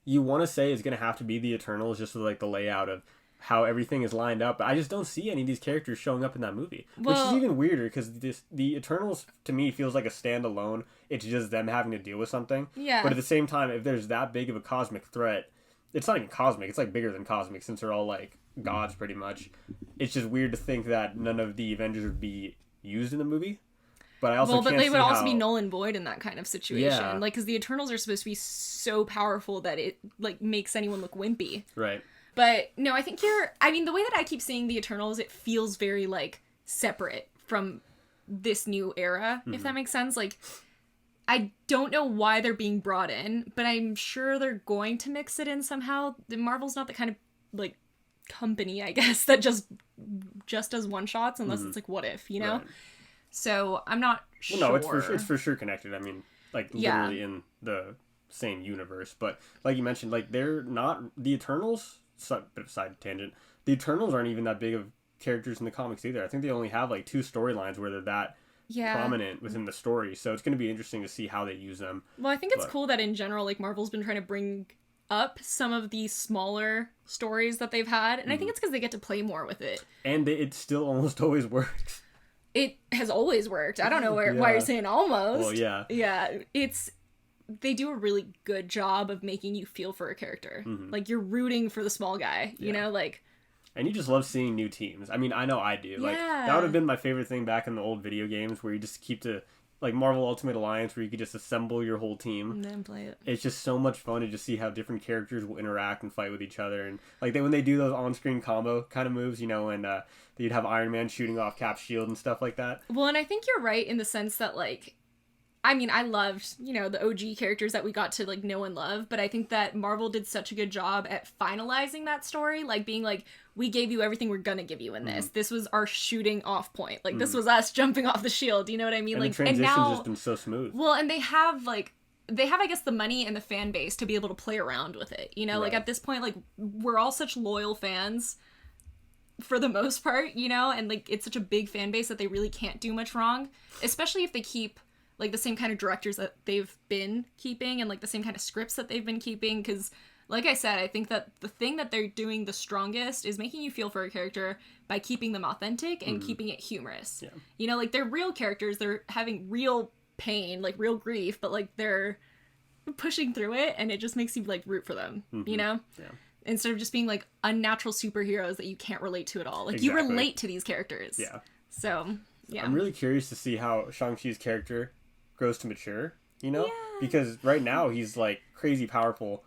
you want to say it's going to have to be the Eternals, just with like the layout of how everything is lined up. But I just don't see any of these characters showing up in that movie, which is even weirder because the Eternals to me feels like a standalone. It's just them having to deal with something. Yeah. But at the same time, if there's that big of a cosmic threat, it's not even cosmic. It's like bigger than cosmic, since they're all like gods pretty much. It's just weird to think that none of the Avengers would be used in the movie. But I also but they would also be null and void in that kind of situation. Yeah. Like, because the Eternals are supposed to be so powerful that it like makes anyone look wimpy. Right. But no, I think I mean, the way that I keep seeing the Eternals, it feels very like separate from this new era, if that makes sense. Like, I don't know why they're being brought in, but I'm sure they're going to mix it in somehow. Marvel's not the kind of like company, I guess, that just does one shots unless it's like what if, you know? Right. So I'm not sure. Well, no, it's for sure connected. I mean, like literally in the same universe. But like you mentioned, like they're not the Eternals. Bit of side tangent. The Eternals aren't even that big of characters in the comics either. I think they only have like 2 storylines where they're that prominent within the story. So it's going to be interesting to see how they use them. Well, I think it's cool that in general, like Marvel's been trying to bring up some of these smaller stories that they've had, and I think it's because they get to play more with it. And it still almost always works. It has always worked. I don't know why you're saying almost. Well, yeah. Yeah, they do a really good job of making you feel for a character. Like, you're rooting for the small guy, you know, like... And you just love seeing new teams. I mean, I know I do. Like, that would have been my favorite thing back in the old video games, where you just like Marvel Ultimate Alliance where you could just assemble your whole team and then play it. It's just so much fun to just see how different characters will interact and fight with each other. And like when they do those on-screen combo kind of moves, you know, and you'd have Iron Man shooting off Cap's shield and stuff like that. Well, and I think you're right in the sense that, like, I mean, I loved, you know, the OG characters that we got to, like, know and love, but I think that Marvel did such a good job at finalizing that story, like, being like, we gave you everything we're gonna give you in this. This was our shooting off point. Like, this was us jumping off the shield, you know what I mean? And like, the transition's and now, just been so smooth. Well, and they have, I guess, the money and the fan base to be able to play around with it, you know? Right. Like, at this point, like, we're all such loyal fans for the most part, you know? And, like, it's such a big fan base that they really can't do much wrong, especially if they keep like the same kind of directors that they've been keeping and like the same kind of scripts that they've been keeping. Because like I said, I think that the thing that they're doing the strongest is making you feel for a character by keeping them authentic and keeping it humorous. Yeah. You know, like they're real characters. They're having real pain, like real grief, but like they're pushing through it and it just makes you like root for them, you know? Yeah. Instead of just being like unnatural superheroes that you can't relate to at all. Like you relate to these characters. Yeah. So, yeah. I'm really curious to see how Shang-Chi's character grows to mature, you know, because right now he's like crazy powerful,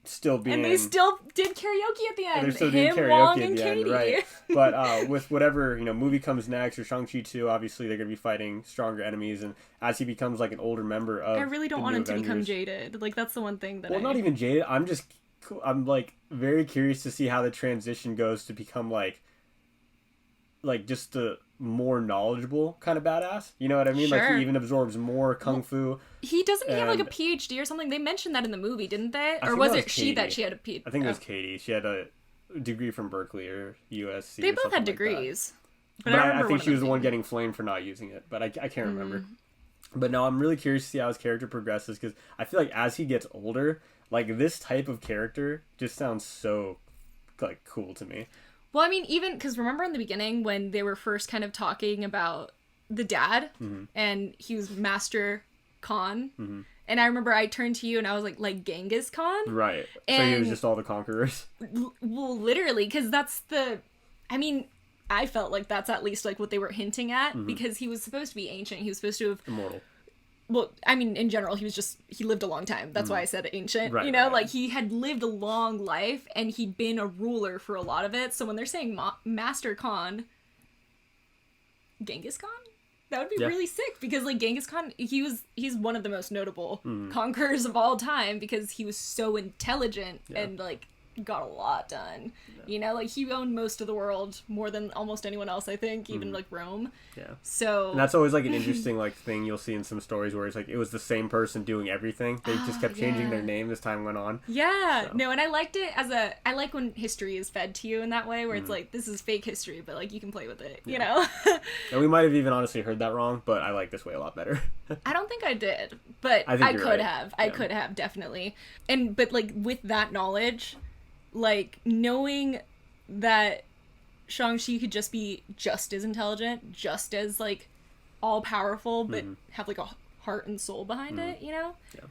still being, and they still did karaoke at the end. They're still doing karaoke at the end, right? But with whatever, you know, movie comes next, or Shang-Chi 2, obviously they're gonna be fighting stronger enemies, and as he becomes like an older member of, I really don't want him to become jaded. Like that's the one thing that. Well, not even jaded. I'm like very curious to see how the transition goes to become like just the more knowledgeable kind of badass, you know what I mean? Sure. Like he even absorbs more kung fu. He doesn't have like a PhD or something. They mentioned that in the movie, didn't they? Or was it she that she had a PhD? I think it was Katie. She had a degree from Berkeley or USC. They both had degrees. But I think she was the one getting flamed for not using it. But I can't remember. But no, I'm really curious to see how his character progresses, because I feel like as he gets older, like this type of character just sounds so like cool to me. Well, I mean, even because remember in the beginning when they were first kind of talking about the dad and he was Master Khan, and I remember I turned to you and I was like Genghis Khan, right? And so he was just all the conquerors. Well, literally, because that's I mean, I felt like that's at least like what they were hinting at, because he was supposed to be ancient. He was supposed to have immortal. Well, I mean, in general, he lived a long time. That's why I said ancient, right, you know? Right. Like, he had lived a long life, and he'd been a ruler for a lot of it. So when they're saying Master Khan, Genghis Khan? That would be really sick, because, like, Genghis Khan, he's one of the most notable conquerors of all time, because he was so intelligent and, like, got a lot done. You know, like, he owned most of the world, more than almost anyone else, I think, even like Rome. Yeah. So and that's always like an interesting like thing you'll see in some stories where it's like it was the same person doing everything. They just kept changing their name as time went on. Yeah. So. No, and I liked it I like when history is fed to you in that way, where it's like, this is fake history, but like you can play with it, you know? And we might have even honestly heard that wrong, but I like this way a lot better. I don't think I did, but I could have. I could have, definitely. But like with that knowledge, like knowing that Shang-Chi could just be just as intelligent, just as like all powerful, but have like a heart and soul behind it, you know? Yeah.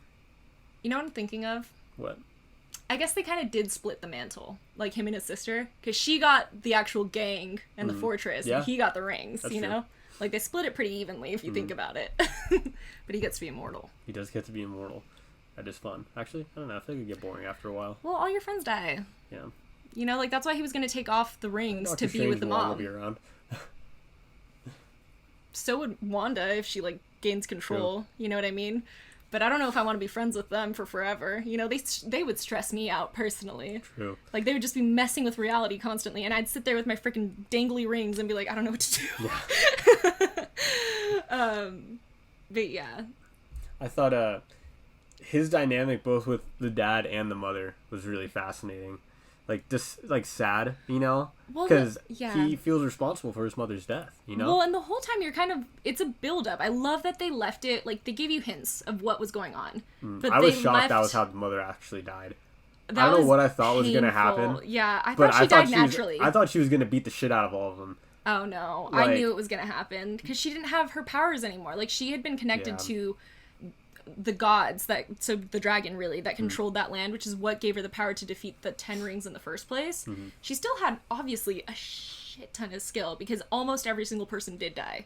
You know what I'm thinking of? What? I guess they kind of did split the mantle, like him and his sister, because she got the actual gang and the fortress, and he got the rings. That's you know? True. Like they split it pretty evenly if you think about it. But he gets to be immortal. He does get to be immortal. That is fun. Actually, I don't know. I think it would get boring after a while. Well, all your friends die. Yeah. You know, like, that's why he was going to take off the rings to be with the mom. Will be around. So would Wanda if she, like, gains control. True. You know what I mean? But I don't know if I want to be friends with them for forever. You know, they would stress me out personally. True. Like, they would just be messing with reality constantly, and I'd sit there with my freaking dangly rings and be like, I don't know what to do. Yeah. But yeah. I thought, his dynamic both with the dad and the mother was really fascinating. Like this, like sad, you know, because he feels responsible for his mother's death, you know. Well, and the whole time you're kind of, it's a build up. I love that they left it, like they gave you hints of what was going on. But I was shocked that was how the mother actually died. I don't know what I thought was going to happen. Yeah, I thought she died naturally. I thought she was going to beat the shit out of all of them. Oh no, like, I knew it was going to happen because she didn't have her powers anymore. Like she had been connected to the gods so the dragon really that controlled that land, which is what gave her the power to defeat the 10 rings in the first place. She still had obviously a shit ton of skill because almost every single person did die.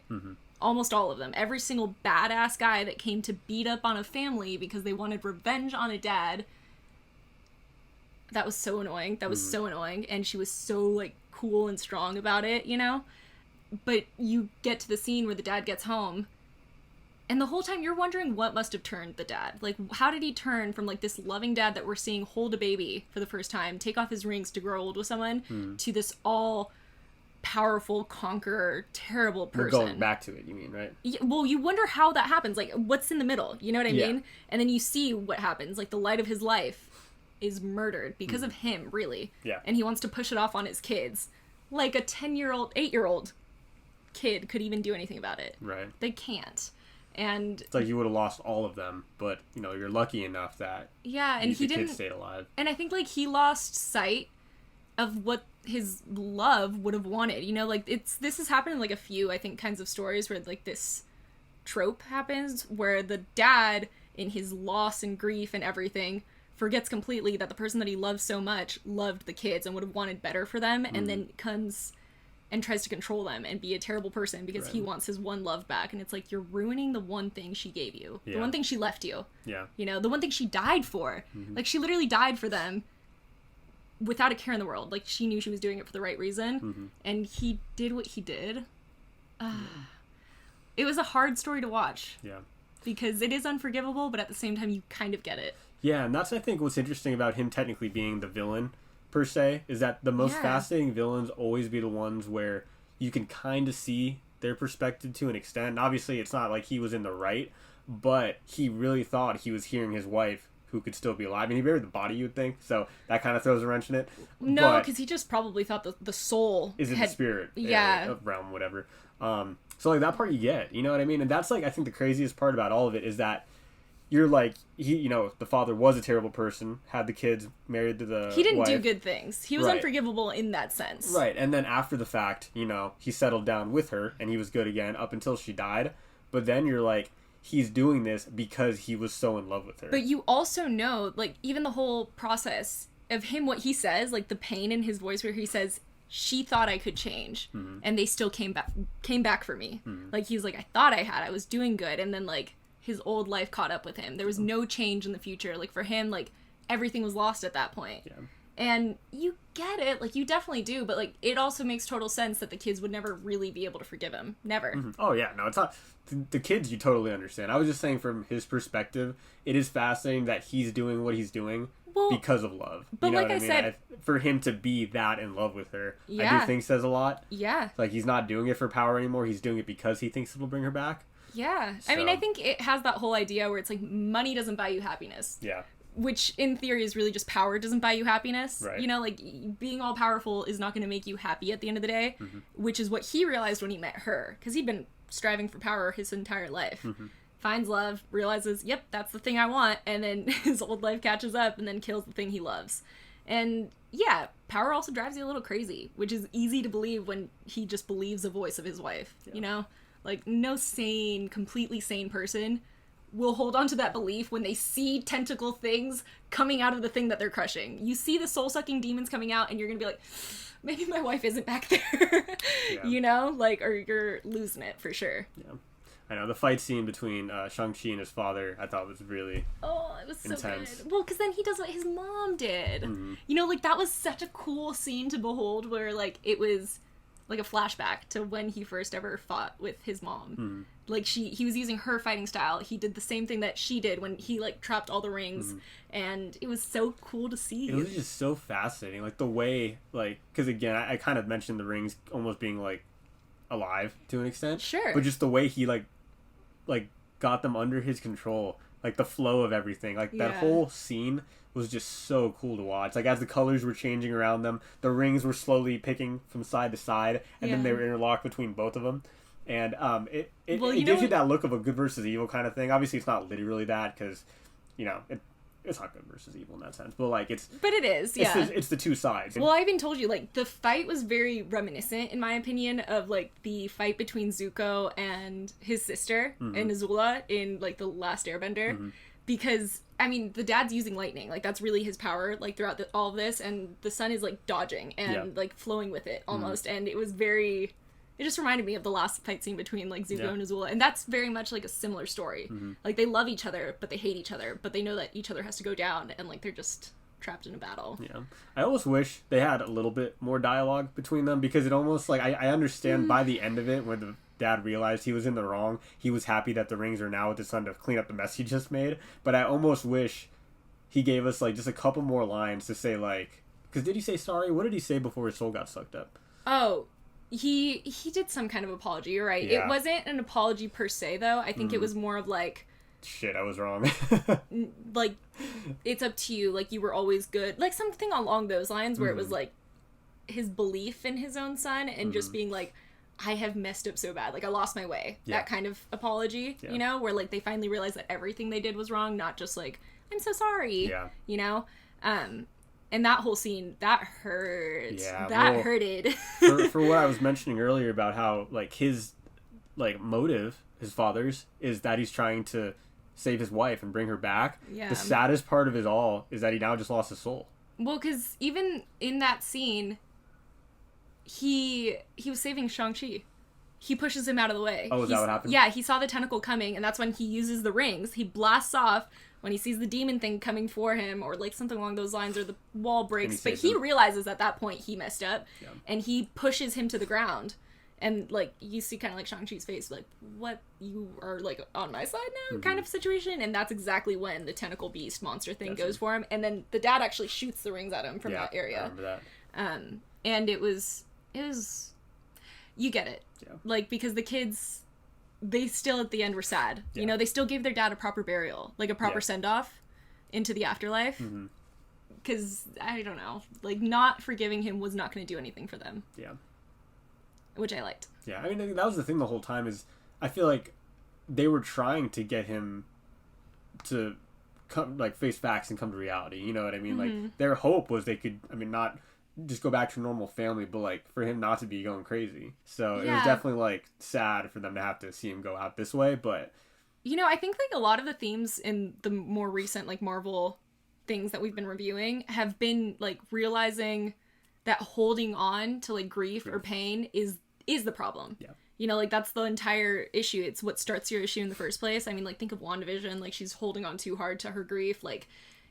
Almost all of them. Every single badass guy that came to beat up on a family because they wanted revenge on a dad. That was so annoying. That was so annoying. And she was so, like, cool and strong about it, you know? But you get to the scene where the dad gets home, and the whole time you're wondering what must have turned the dad. Like, how did he turn from, like, this loving dad that we're seeing hold a baby for the first time, take off his rings to grow old with someone, to this all-powerful, conqueror, terrible person? We're going back to it, you mean, right? Yeah, well, you wonder how that happens. Like, what's in the middle? You know what I Yeah. mean? And then you see what happens. Like, the light of his life is murdered because of him, really. Yeah. And he wants to push it off on his kids. Like, a 10-year-old, 8-year-old kid could even do anything about it. Right. They can't. And it's like you would have lost all of them, but you know you're lucky enough that and the didn't kid stayed alive. And I think like he lost sight of what his love would have wanted. You know, like this has happened in like a few I think kinds of stories where like this trope happens where the dad in his loss and grief and everything forgets completely that the person that he loves so much loved the kids and would have wanted better for them, and then comes and tries to control them and be a terrible person because he wants his one love back. And it's like, you're ruining the one thing she gave you. The one thing she left you. Yeah. You know, the one thing she died for. Like, she literally died for them without a care in the world. Like, she knew she was doing it for the right reason. And he did what he did. It was a hard story to watch. Yeah. Because it is unforgivable, but at the same time, you kind of get it. Yeah, and that's, I think, what's interesting about him technically being the villain, per se, is that the most fascinating villains always be the ones where you can kind of see their perspective to an extent. And obviously, it's not like he was in the right, but he really thought he was hearing his wife, who could still be alive. And he buried the body, you would think, so that kind of throws a wrench in it. No, because he just probably thought the soul is in the spirit realm, whatever. So, like, that part you get, you know what I mean? And that's, like, I think the craziest part about all of it is that you're like, the father was a terrible person, had the kids, married to the He didn't wife. do good things. He was unforgivable in that sense. Right, and then after the fact, he settled down with her, and he was good again up until she died. But then you're like, he's doing this because he was so in love with her. But you also know, like, even the whole process of him, what he says, like, the pain in his voice where he says, she thought I could change, and they still came back for me. Like, he's like, I thought I was doing good, and then, like, his old life caught up with him. There was no change in the future. Like, for him, like, everything was lost at that point. Yeah. And you get it. Like, you definitely do. But, like, it also makes total sense that the kids would never really be able to forgive him. Never. Oh, yeah. No, it's not. The kids, you totally understand. I was just saying from his perspective, it is fascinating that he's doing what he's doing because of love. But you know like what I mean? said... for him to be that in love with her, I do think says a lot. Yeah. Like, he's not doing it for power anymore. He's doing it because he thinks it'll bring her back. Yeah. So. I mean, I think it has that whole idea where it's like, money doesn't buy you happiness. Yeah. Which, in theory, is really just power doesn't buy you happiness. Right. You know, like, being all-powerful is not going to make you happy at the end of the day, which is what he realized when he met her. Because he'd been striving for power his entire life. Finds love, realizes, yep, that's the thing I want, and then his old life catches up and then kills the thing he loves. And, yeah, power also drives you a little crazy, which is easy to believe when he just believes the voice of his wife, you know? Like, no completely sane person will hold on to that belief when they see tentacle things coming out of the thing that they're crushing. You see the soul-sucking demons coming out, and you're gonna be like, maybe my wife isn't back there. You know? Like, or you're losing it for sure. Yeah. I know, the fight scene between Shang-Chi and his father, I thought was really it was so intense. good. Well, because then he does what his mom did. You know, like, that was such a cool scene to behold where, like, it was like a flashback to when he first ever fought with his mom. Like, he was using her fighting style. He did the same thing that she did when he, like, trapped all the rings. And it was so cool to see. It was just so fascinating. Like, the way, like, because again, I kind of mentioned the rings almost being, like, alive to an extent. Sure. But just the way he, like got them under his control. Like, the flow of everything. Like, that whole scene was just so cool to watch. Like, as the colors were changing around them, the rings were slowly picking from side to side, and then they were interlocked between both of them. And it gives you that look of a good versus evil kind of thing. Obviously, it's not literally that, because, it's not good versus evil in that sense. But, like, But it is, yeah. It's the two sides. Well, I even told you, like, the fight was very reminiscent, in my opinion, of, like, the fight between Zuko and his sister, and Azula, in, like, The Last Airbender. Because, I mean, the dad's using lightning. Like, that's really his power, like, throughout all of this. And the sun is, like, dodging and, like, flowing with it, almost. And it was very It just reminded me of the last fight scene between, like, Zuko Yeah. and Azula, and that's very much, like, a similar story. Like, they love each other, but they hate each other, but they know that each other has to go down, and, like, they're just trapped in a battle. Yeah. I almost wish they had a little bit more dialogue between them, because it almost, like, I understand by the end of it, when the dad realized he was in the wrong, he was happy that the rings are now with his son to clean up the mess he just made, but I almost wish he gave us, like, just a couple more lines to say, like, because did he say sorry? What did he say before his soul got sucked up? Oh, he did some kind of apology, you're right. Yeah. It wasn't an apology per se, though. I think it was more of, like, Shit, I was wrong. like, it's up to you, like, you were always good. Like, something along those lines where it was, like, his belief in his own son and just being, like, I have messed up so bad. Like, I lost my way. Yeah. That kind of apology, you know? Where, like, they finally realized that everything they did was wrong, not just, like, I'm so sorry, you know? And that whole scene, that hurt. Yeah, that hurted. for what I was mentioning earlier about how, like, his, like, motive, his father's, is that he's trying to save his wife and bring her back. Yeah. The saddest part of it all is that he now just lost his soul. Well, because even in that scene, he was saving Shang-Chi. He pushes him out of the way. Oh, is that what happened? Yeah, he saw the tentacle coming, and that's when he uses the rings. He blasts off when he sees the demon thing coming for him, or, like, something along those lines, or the wall breaks. But he realizes at that point he messed up, and he pushes him to the ground. And, like, you see kind of, like, Shang-Chi's face, like, what, you are, like, on my side now kind of situation? And that's exactly when the tentacle beast monster thing goes for him. And then the dad actually shoots the rings at him from that area. I remember that. And it was, you get it. Yeah. Like, because the kids, they still at the end were sad. Yeah. You know, they still gave their dad a proper burial, like a proper send-off into the afterlife. Because, I don't know, like, not forgiving him was not going to do anything for them. Yeah. Which I liked. Yeah, I mean, that was the thing the whole time, is I feel like they were trying to get him to come, like, face facts and come to reality. You know what I mean? Like, their hope was they could, I mean, not just go back to a normal family, but, like, for him not to be going crazy. So it was definitely, like, sad for them to have to see him go out this way, but... You know, I think, like, a lot of the themes in the more recent, like, Marvel things that we've been reviewing have been, like, realizing that holding on to, like, grief or pain is the problem. Yeah. You know, like, that's the entire issue. It's what starts your issue in the first place. I mean, like, think of WandaVision. Like, she's holding on too hard to her grief. Like,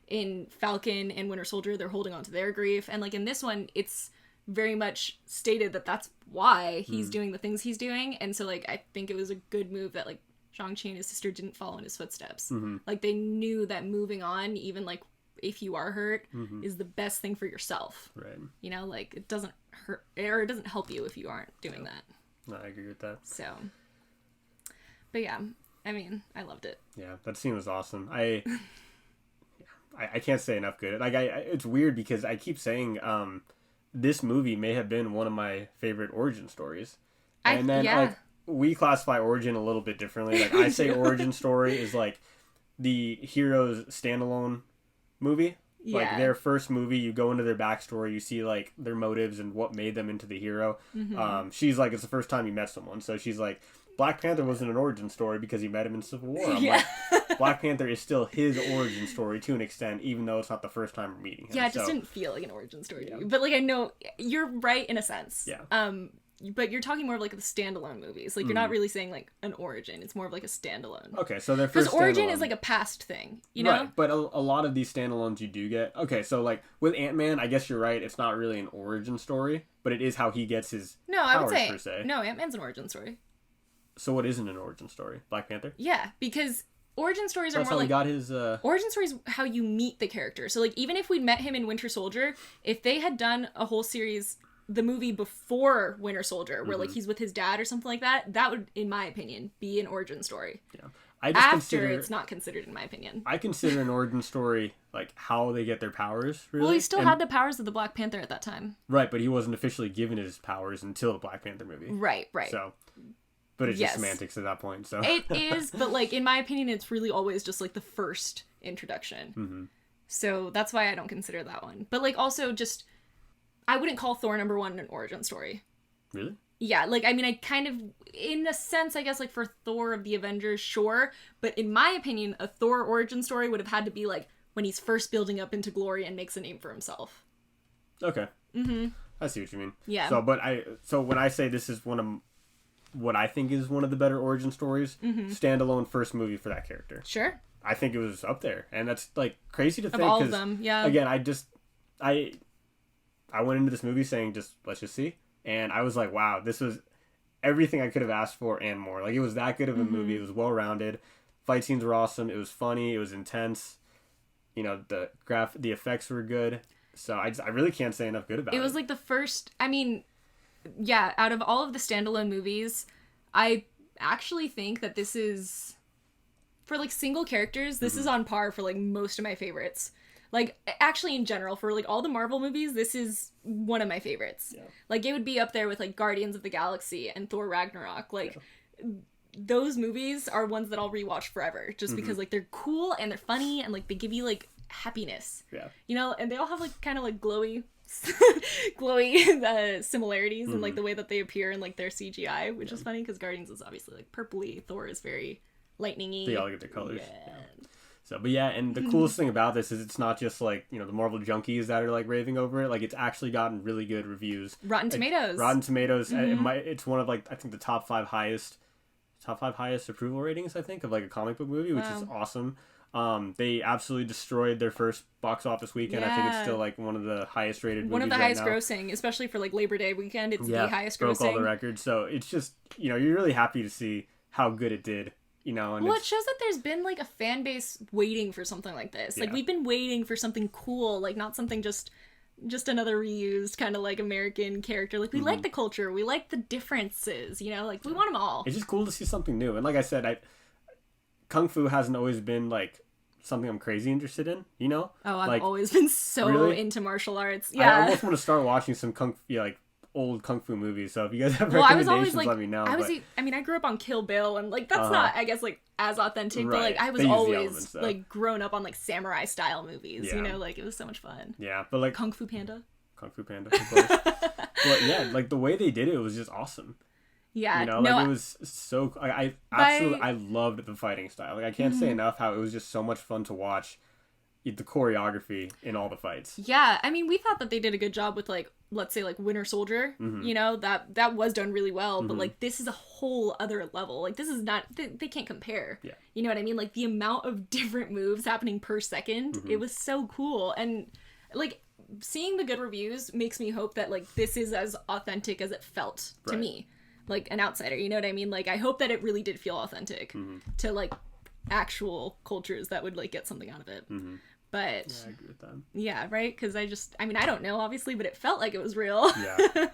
in Falcon and Winter Soldier, they're holding on to their grief. And, like, in this one, it's very much stated that that's why he's doing the things he's doing. And so, like, I think it was a good move that, like, Shang-Chi and his sister didn't follow in his footsteps. Like, they knew that moving on, even, like, if you are hurt, is the best thing for yourself. Right. You know, like, it doesn't hurt, or it doesn't help you if you aren't doing that. No, I agree with that. So, but yeah, I mean, I loved it. Yeah, that scene was awesome. I can't say enough good. Like, it's weird because I keep saying this movie may have been one of my favorite origin stories. And then, like, we classify origin a little bit differently. Like, I say origin story is, like, the hero's standalone movie. Yeah. Like, their first movie, you go into their backstory, you see, like, their motives and what made them into the hero. She's like, it's the first time you met someone. So she's like, Black Panther wasn't an origin story because he met him in Civil War. I'm like, Black Panther is still his origin story to an extent, even though it's not the first time we're meeting him. Yeah, it just didn't feel like an origin story to me. But, like, I know, you're right in a sense. Yeah. But you're talking more of, like, the standalone movies. Like, you're not really saying, like, an origin. It's more of, like, a standalone. Okay, so their first because origin is, like, a past thing, you know? Right, but a lot of these standalones you do get... Okay, so, like, with Ant-Man, I guess you're right. It's not really an origin story, but it is how he gets his powers, per se. No, Ant-Man's an origin story. So what isn't an origin story? Black Panther? Yeah, because... Origin stories are That's more how like... he got his... Origin stories how you meet the character. So, like, even if we'd met him in Winter Soldier, if they had done a whole series... the movie before Winter Soldier, where, like, he's with his dad or something like that, that would, in my opinion, be an origin story. Yeah. It's not considered, in my opinion. I consider an origin story, like, how they get their powers, really. Well, he still had the powers of the Black Panther at that time. Right, but he wasn't officially given his powers until the Black Panther movie. Right. So, but it's just semantics at that point, so. It is, but, like, in my opinion, it's really always just, like, the first introduction. So that's why I don't consider that one. But, like, also just... I wouldn't call Thor #1 an origin story. Really? Yeah, like, I mean, I kind of, in a sense, I guess, like, for Thor of the Avengers, sure. But in my opinion, a Thor origin story would have had to be, like, when he's first building up into glory and makes a name for himself. Okay. I see what you mean. Yeah. So when I say this is one of what I think is one of the better origin stories, standalone first movie for that character. Sure. I think it was up there, and that's like crazy to think. Of all of them, yeah. Again, I went into this movie saying let's just see, and I was like, wow, this was everything I could have asked for and more. Like, it was that good of a movie. It was well rounded. Fight scenes were awesome. It was funny. It was intense. You know, the effects were good. So I really can't say enough good about it. It was like the first, I mean, yeah, out of all of the standalone movies, I actually think that this is, for like single characters, this is on par for like most of my favorites. Like, actually in general, for like all the Marvel movies, this is one of my favorites. Yeah. Like, it would be up there with like Guardians of the Galaxy and Thor Ragnarok. Like, those movies are ones that I'll rewatch forever, just because like they're cool and they're funny and like they give you like happiness. Yeah. You know, and they all have like kind of like glowy similarities in like the way that they appear in like their CGI, which is funny because Guardians is obviously like purpley, Thor is very lightning-y. They all get their colors. Yeah. So, but yeah, and the coolest thing about this is it's not just like, you know, the Marvel junkies that are like raving over it. Like, it's actually gotten really good reviews. Rotten Tomatoes. It's one of like, I think the top five highest approval ratings, I think, of like a comic book movie, which is awesome. They absolutely destroyed their first box office weekend. Yeah. I think it's still like one of the highest rated movies. One of the highest grossing, especially for like Labor Day weekend. It's the highest grossing. Broke all the records. So it's just, you know, you're really happy to see how good it did. You know, and it shows that there's been like a fan base waiting for something like this. Like, we've been waiting for something cool, like not something just another reused kind of like American character. Like, we like the culture, we like the differences, you know, like we want them all. It's just cool to see something new. And like I said, Kung Fu hasn't always been like something I'm crazy interested in, you know? Oh, I've always been so into martial arts. Yeah. I almost want to start watching some old Kung Fu movies, so if you guys have recommendations, let me know. I grew up on Kill Bill, and like that's not, I guess, like as authentic, but like I was always like grown up on like samurai style movies, you know, like it was so much fun. Yeah, but like Kung Fu Panda, of course. But yeah, like the way they did it was just awesome. Yeah, you know, like it was so. I loved the fighting style. Like, I can't say enough how it was just so much fun to watch. The choreography in all the fights. Yeah, I mean, we thought that they did a good job with like, let's say like Winter Soldier, you know, that was done really well, but like this is a whole other level. Like, this is not, they can't compare. Yeah. You know what I mean? Like, the amount of different moves happening per second, it was so cool. And like, seeing the good reviews makes me hope that like this is as authentic as it felt to me, like an outsider, you know what I mean? Like, I hope that it really did feel authentic to like actual cultures that would like get something out of it. But yeah, I agree with that. Yeah, right? Because I don't know, obviously, but it felt like it was real. Yeah.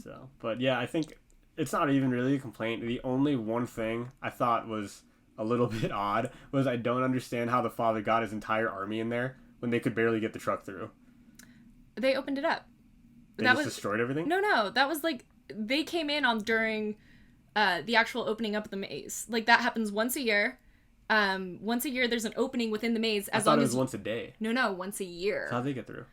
So, but yeah, I think it's not even really a complaint. The only one thing I thought was a little bit odd was I don't understand how the father got his entire army in there when they could barely get the truck through. They opened it up. They just destroyed everything? No. That was like, they came in during the actual opening up of the maze. Like, that happens once a year. Once a year there's an opening within the maze. I thought it was once a day. No, once a year. So how'd they get through?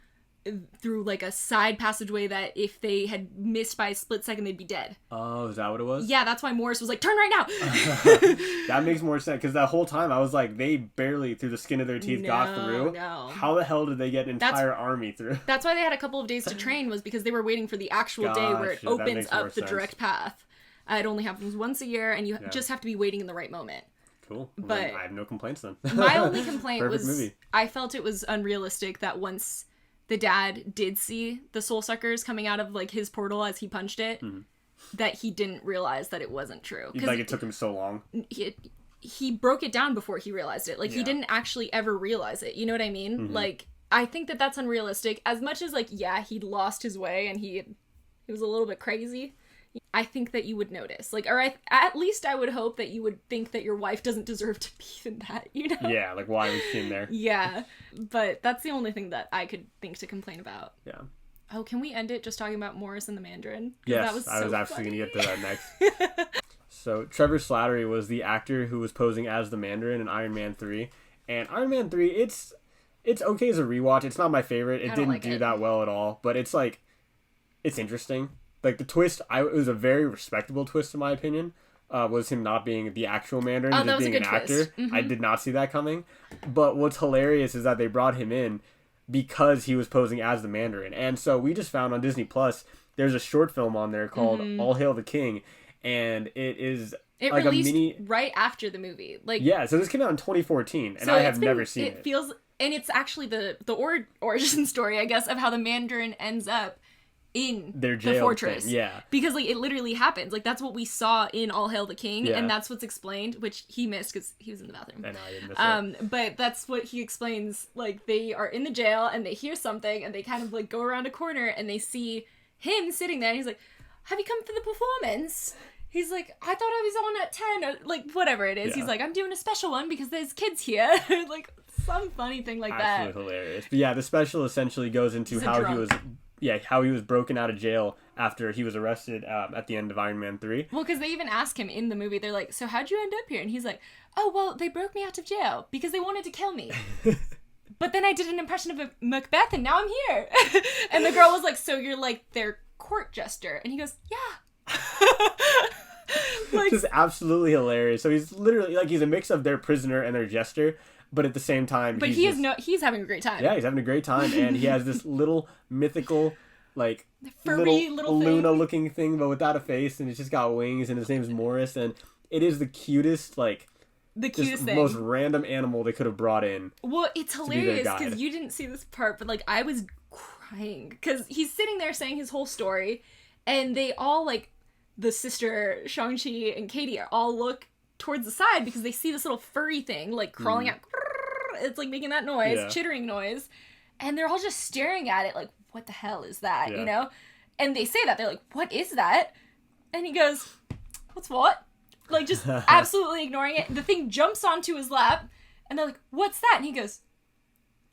Through like a side passageway that if they had missed by a split second, they'd be dead. Oh, is that what it was? Yeah, that's why Morris was like, turn right now! That makes more sense, because that whole time I was like, they barely, through the skin of their teeth, got through. No. How the hell did they get an entire army through? That's why they had a couple of days to train, was because they were waiting for the actual day where it opens up the direct path. It only happens once a year, and you just have to be waiting in the right moment. Cool. Well, but I have no complaints then. My only complaint was movie. I felt it was unrealistic that once the dad did see the soul suckers coming out of like his portal as he punched it, that he didn't realize that it wasn't true. Like, it took him so long. He broke it down before he realized it. Like, he didn't actually ever realize it. You know what I mean? Like, I think that that's unrealistic. As much as like, yeah, he'd lost his way and he was a little bit crazy. I think that you would notice, like, or at least I would hope that you would think that your wife doesn't deserve to be in that, you know? Yeah, like, why was she in there? Yeah, but that's the only thing that I could think to complain about. Yeah. Oh, can we end it just talking about Morris and the Mandarin? Yes, I was actually going to get to that next. So, Trevor Slattery was the actor who was posing as the Mandarin in Iron Man 3. And Iron Man 3, it's okay as a rewatch. It's not my favorite. It didn't do that well at all. But it's, like, it's interesting. Like, the twist, it was a very respectable twist in my opinion, was him not being the actual Mandarin, just being an actor. I did not see that coming. But what's hilarious is that they brought him in because he was posing as the Mandarin. And so we just found on Disney Plus, there's a short film on there called All Hail the King. and it is It like released a mini right after the movie. Like, yeah, so this came out in 2014, and so I have never seen it. It feels, and it's actually the origin story, I guess, of how the Mandarin ends up in Their jail the fortress. thing, yeah. Because, like, it literally happens. Like, that's what we saw in All Hail the King, Yeah. and that's what's explained, which he missed because he was in the bathroom. I know, I didn't miss it. But that's what he explains. Like, they are in the jail, and they hear something, and they kind of, like, go around a corner, and they see him sitting there, and he's like, have you come for the performance? He's like, I thought I was on at 10, or, like, whatever it is. Yeah. He's like, I'm doing a special one because there's kids here. Like, some funny thing like that. Absolutely hilarious. But yeah, the special essentially goes into how he was broken out of jail after he was arrested at the end of Iron Man 3. Well, because they even ask him in the movie, they're like, so how'd you end up here? And he's like, oh, well, they broke me out of jail because they wanted to kill me. But then I did an impression of a Macbeth, and now I'm here. And the girl was like, so you're like their court jester? And he goes, yeah. Like, Just absolutely hilarious. So he's literally, like, he's a mix of their prisoner and their jester, but at the same time, but he's having a great time. Yeah, he's having a great time, and he has this little mythical, like, furry little Luna-looking thing, but without a face, and it's just got wings, and his name's Morris, and it is the cutest, like, the cutest thing. most random animal they could have brought in. Well, it's hilarious because you didn't see this part, but, like, I was crying because he's sitting there saying his whole story, and they all, like, the sister Shang-Chi and Katie all look towards the side because they see this little furry thing, like, crawling out. It's, like, making that noise, chittering noise, and they're all just staring at it like, what the hell is that, you know? And they say that. They're like, what is that? And he goes, what's what? Like, just absolutely ignoring it. The thing jumps onto his lap, and they're like, what's that? And he goes,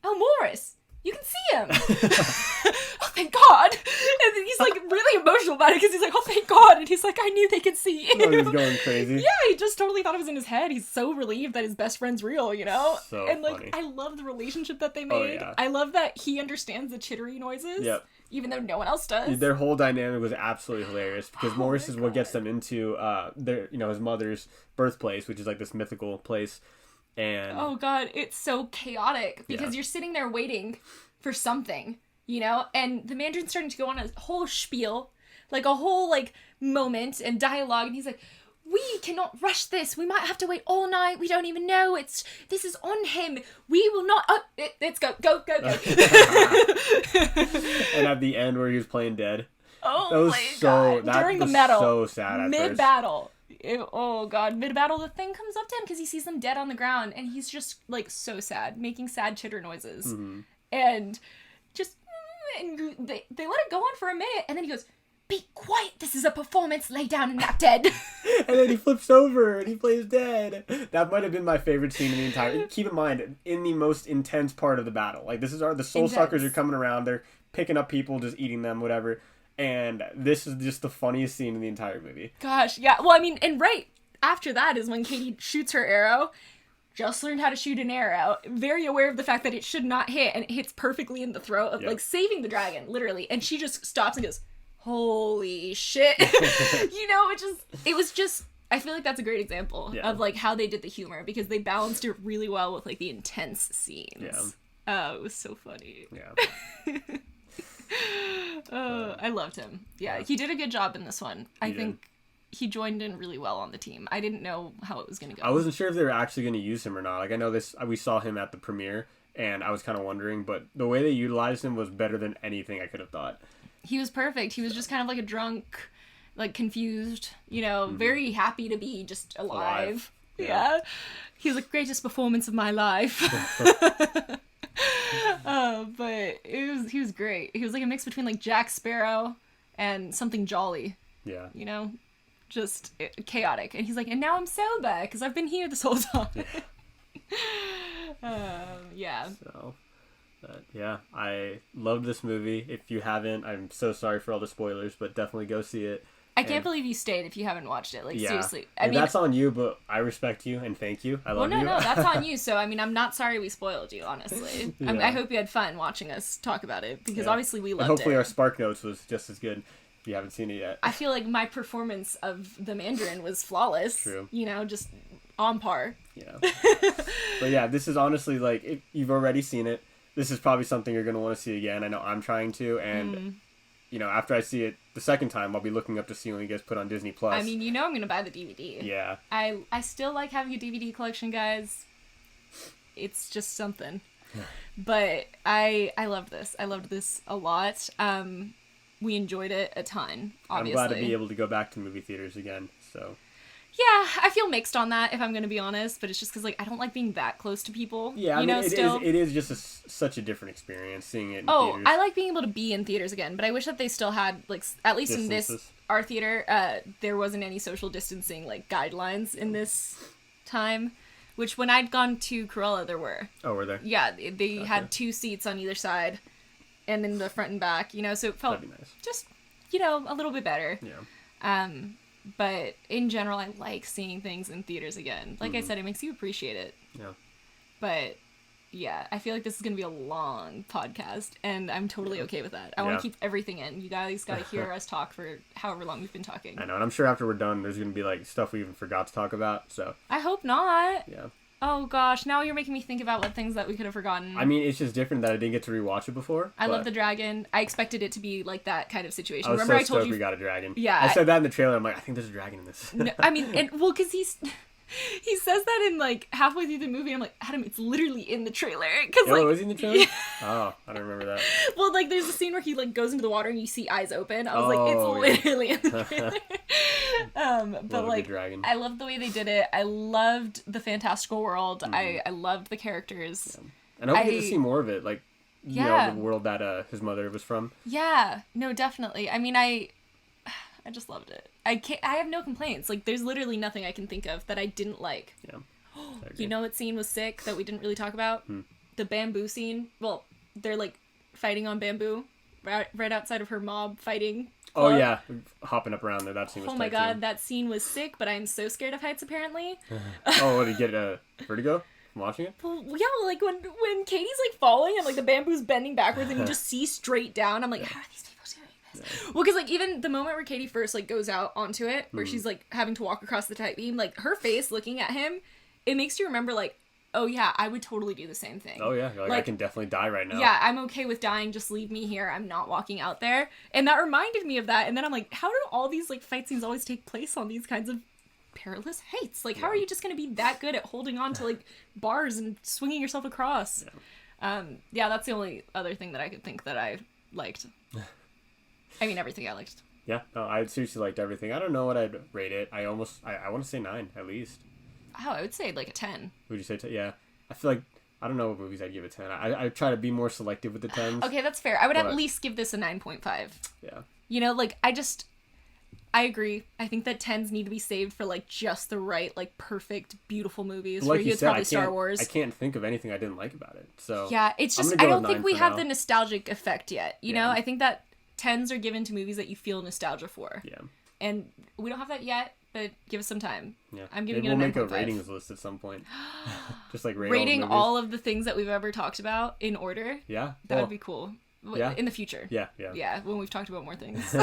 oh, Morris. You can see him. Oh, thank God. And then he's, like, really emotional about it because he's like, oh, thank God. And he's like, I knew they could see you. Oh, he's going crazy. Yeah, he just totally thought it was in his head. He's so relieved that his best friend's real, you know? So and, like, funny. I love the relationship that they made. Oh, yeah. I love that he understands the chittery noises. Yep. Even though no one else does. Their whole dynamic was absolutely hilarious because Morris is what gets them into his mother's birthplace, which is like this mythical place. And oh God, it's so chaotic because you're sitting there waiting for something, you know, and the Mandarin's starting to go on a whole spiel, like a whole like moment and dialogue, and he's like, we cannot rush this. We might have to wait all night. We don't even know. This is on him. We will not. Oh, let's go. Go. And at the end where he was playing dead. Oh that was my God. That during the battle. So sad at mid-battle. Oh God, mid-battle, the thing comes up to him because he sees them dead on the ground, and he's just like so sad, making sad chitter noises, and just and they let it go on for a minute, and then he goes, be quiet, this is a performance, lay down and nap dead. And then he flips over and he plays dead. That might have been my favorite scene in the entire... Keep in mind, in the most intense part of the battle. Like, this is the soul suckers are coming around, they're picking up people, just eating them, whatever. And this is just the funniest scene in the entire movie. Gosh, yeah. Well, I mean, and right after that is when Katie shoots her arrow. Just learned how to shoot an arrow. Very aware of the fact that it should not hit, and it hits perfectly in the throat of, like, saving the dragon, literally. And she just stops and goes... holy shit. You know, it was just I feel like that's a great example of like how they did the humor because they balanced it really well with like the intense scenes. It was so funny. I loved him. He did a good job in this one. I think he joined in really well on the team. I didn't know how it was gonna go. I wasn't sure if they were actually going to use him or not. Like, I know we saw him at the premiere and I was kind of wondering, but the way they utilized him was better than anything I could have thought. He was perfect. He was just kind of like a drunk, like confused, you know, very happy to be just alive. Yeah. He was the greatest performance of my life. But he was great. He was like a mix between like Jack Sparrow and something jolly. Yeah. You know, just chaotic. And he's like, and now I'm sober because I've been here this whole time. So... I loved this movie. If you haven't, I'm so sorry for all the spoilers, but definitely go see it. I can't believe you stayed if you haven't watched it. Like, seriously. I mean, that's on you, but I respect you and thank you. I love you. No, that's on you. So, I mean, I'm not sorry we spoiled you, honestly. I hope you had fun watching us talk about it, because obviously we loved it. Hopefully our Spark Notes was just as good if you haven't seen it yet. I feel like my performance of the Mandarin was flawless. True. You know, just on par. Yeah. But yeah, this is honestly, like, if you've already seen it, this is probably something you're going to want to see again. I know I'm trying to, and you know, after I see it the second time, I'll be looking up to see when it gets put on Disney Plus. I mean, you know I'm gonna buy the DVD. Yeah. I still like having a DVD collection, guys. It's just something. But I loved this. I loved this a lot. We enjoyed it a ton, obviously. I'm glad to be able to go back to movie theaters again, so... Yeah, I feel mixed on that, if I'm going to be honest, but it's just because, like, I don't like being that close to people. Yeah, I mean, it is just such a different experience seeing it in theaters. I like being able to be in theaters again, but I wish that they still had, like, at least in our theater, there wasn't any social distancing, like, guidelines in this time, which when I'd gone to Cruella, there were. Oh, were there? Yeah, they had 2 seats on either side, and in the front and back, you know, so it felt just, you know, a little bit better. Yeah. But in general, I like seeing things in theaters again. Like I said, it makes you appreciate it. Yeah. But yeah, I feel like this is going to be a long podcast, and I'm totally okay with that. I want to keep everything in. You guys got to hear us talk for however long we've been talking. I know, and I'm sure after we're done, there's going to be like stuff we even forgot to talk about, so. I hope not. Yeah. Oh gosh, now you're making me think about what things that we could have forgotten. I mean, it's just different that I didn't get to rewatch it before. I love the dragon. I expected it to be like that kind of situation. I was Remember so I told stoked you we got a dragon. Yeah. I said that in the trailer. I'm like, I think there's a dragon in this. No, I mean, because he says that in like halfway through the movie. I'm like, Adam, it's literally in the trailer. Oh, was he in the trailer? Yeah. Oh, I don't remember that. Well, like, there's a scene where he like goes into the water and you see eyes open. I was like, it's literally in the trailer. But like, I loved the way they did it. I loved the fantastical world. I loved the characters. Yeah. And I hope we get to see more of it. Like, you know, the world that his mother was from. Yeah. No, definitely. I mean, I just loved it. I have no complaints. Like, there's literally nothing I can think of that I didn't like. Yeah. You know what scene was sick that we didn't really talk about? The bamboo scene. Well, they're like fighting on bamboo right outside of her mob fighting club. Oh yeah, hopping up around there. That scene was Oh my god, that scene was sick, but I'm so scared of heights apparently. Oh, what, did you get vertigo from watching it? Well, yeah, like when Katie's like falling and like the bamboo's bending backwards and you just see straight down, I'm like, how are these people doing this? Yeah. Well, because like even the moment where Katie first like goes out onto it, where she's like having to walk across the tight beam, like her face looking at him, it makes you remember like, oh yeah, I would totally do the same thing. Oh yeah, like I can definitely die right now. Yeah, I'm okay with dying, just leave me here, I'm not walking out there. And that reminded me of that, and then I'm like, how do all these like fight scenes always take place on these kinds of perilous heights? Like, how are you just gonna be that good at holding on to like bars and swinging yourself across? Yeah, that's the only other thing that I could think that I liked. I mean, everything I liked. Yeah, no, I seriously liked everything. I don't know what I'd rate it. I want to say 9 at least. Oh, I would say like a 10. Would you say 10? Yeah. I feel like, I don't know what movies I'd give a 10. I try to be more selective with the 10s. Okay, that's fair. I would at least give this a 9.5. Yeah. You know, like, I agree. I think that 10s need to be saved for, like, just the right, like, perfect, beautiful movies. Like you said, probably Star Wars. I can't think of anything I didn't like about it. So yeah, it's just, I don't think we have the nostalgic effect yet. You know, I think that 10s are given to movies that you feel nostalgia for. Yeah. And we don't have that yet, but give us some time. Yeah. I'm giving Maybe it a 9.5. we'll make a ratings list at some point. Just like rating all of the things that we've ever talked about in order. Yeah. That would be cool. Yeah. In the future. Yeah. Yeah, when we've talked about more things.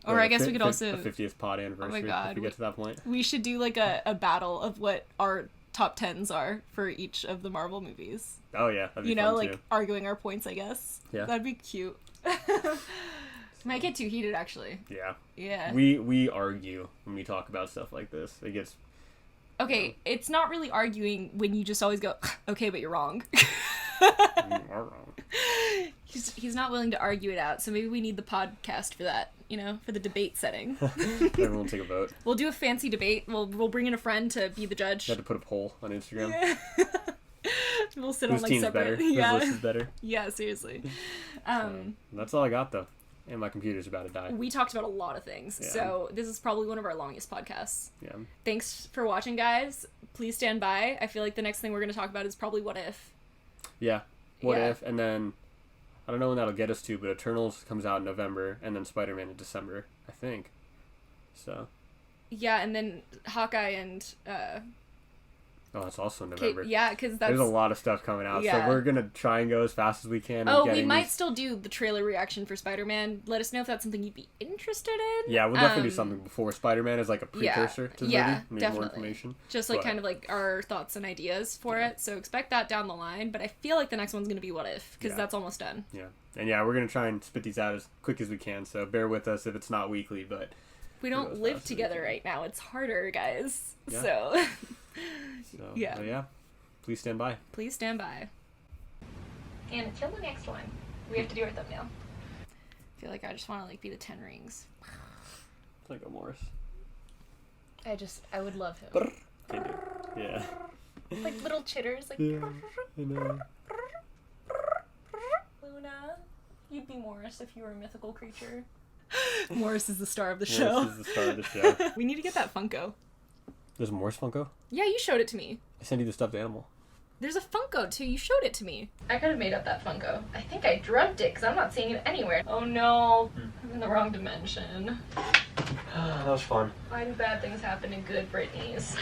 Or I guess we could also... A 50th pod anniversary. Oh my god. If we get to that point. We should do like a battle of what our top 10s are for each of the Marvel movies. Oh yeah. That'd be you know, fun like too. arguing our points, I guess. Yeah. That'd be cute. Might get too heated, actually. Yeah. Yeah. We argue when we talk about stuff like this. It gets... Okay, it's not really arguing when you just always go, okay, but you're wrong. You are wrong. He's not willing to argue it out, so maybe we need the podcast for that, you know, for the debate setting. Everyone will take a vote. We'll do a fancy debate. We'll bring in a friend to be the judge. You have to put a poll on Instagram. Yeah. We'll sit Whose on like team's separate. better? Yeah. Whose list is better? Yeah, seriously. That's all I got though. And my computer's about to die. We talked about a lot of things, so this is probably one of our longest podcasts. Yeah. Thanks for watching, guys. Please stand by. I feel like the next thing we're going to talk about is probably What If. Yeah. What If, and then I don't know when that'll get us to, but Eternals comes out in November, and then Spider-Man in December, I think. So. Yeah, and then Hawkeye and Oh, it's also November. Yeah, because that's... There's a lot of stuff coming out, Yeah. so we're gonna try and go as fast as we can. Oh, we might still do the trailer reaction for Spider-Man. Let us know if that's something you'd be interested in. Yeah, we'll definitely do something before Spider-Man as like a precursor to the movie. Maybe definitely. more information. Just like kind of like our thoughts and ideas for it. So expect that down the line. But I feel like the next one's gonna be What If, because that's almost done. Yeah, and yeah, we're gonna try and spit these out as quick as we can. So bear with us if it's not weekly, but we don't live together right now. It's harder, guys. Yeah. So yeah. But yeah. Please stand by. Please stand by. And until the next one, we have to do our thumbnail. I feel like I just want to like be the 10 Rings. It's like a Morris. I would love him. Yeah. Like little chitters, like. Yeah, I know. Luna, you'd be Morris if you were a mythical creature. Morris is the star of the show. Morris is the star of the show. We need to get that Funko. There's a Morris Funko? Yeah, you showed it to me. I sent you the stuffed animal. There's a Funko, too. You showed it to me. I could have made up that Funko. I think I dreamt it, because I'm not seeing it anywhere. Oh, no. I'm in the wrong dimension. That was fun. Why do bad things happen to good Britneys?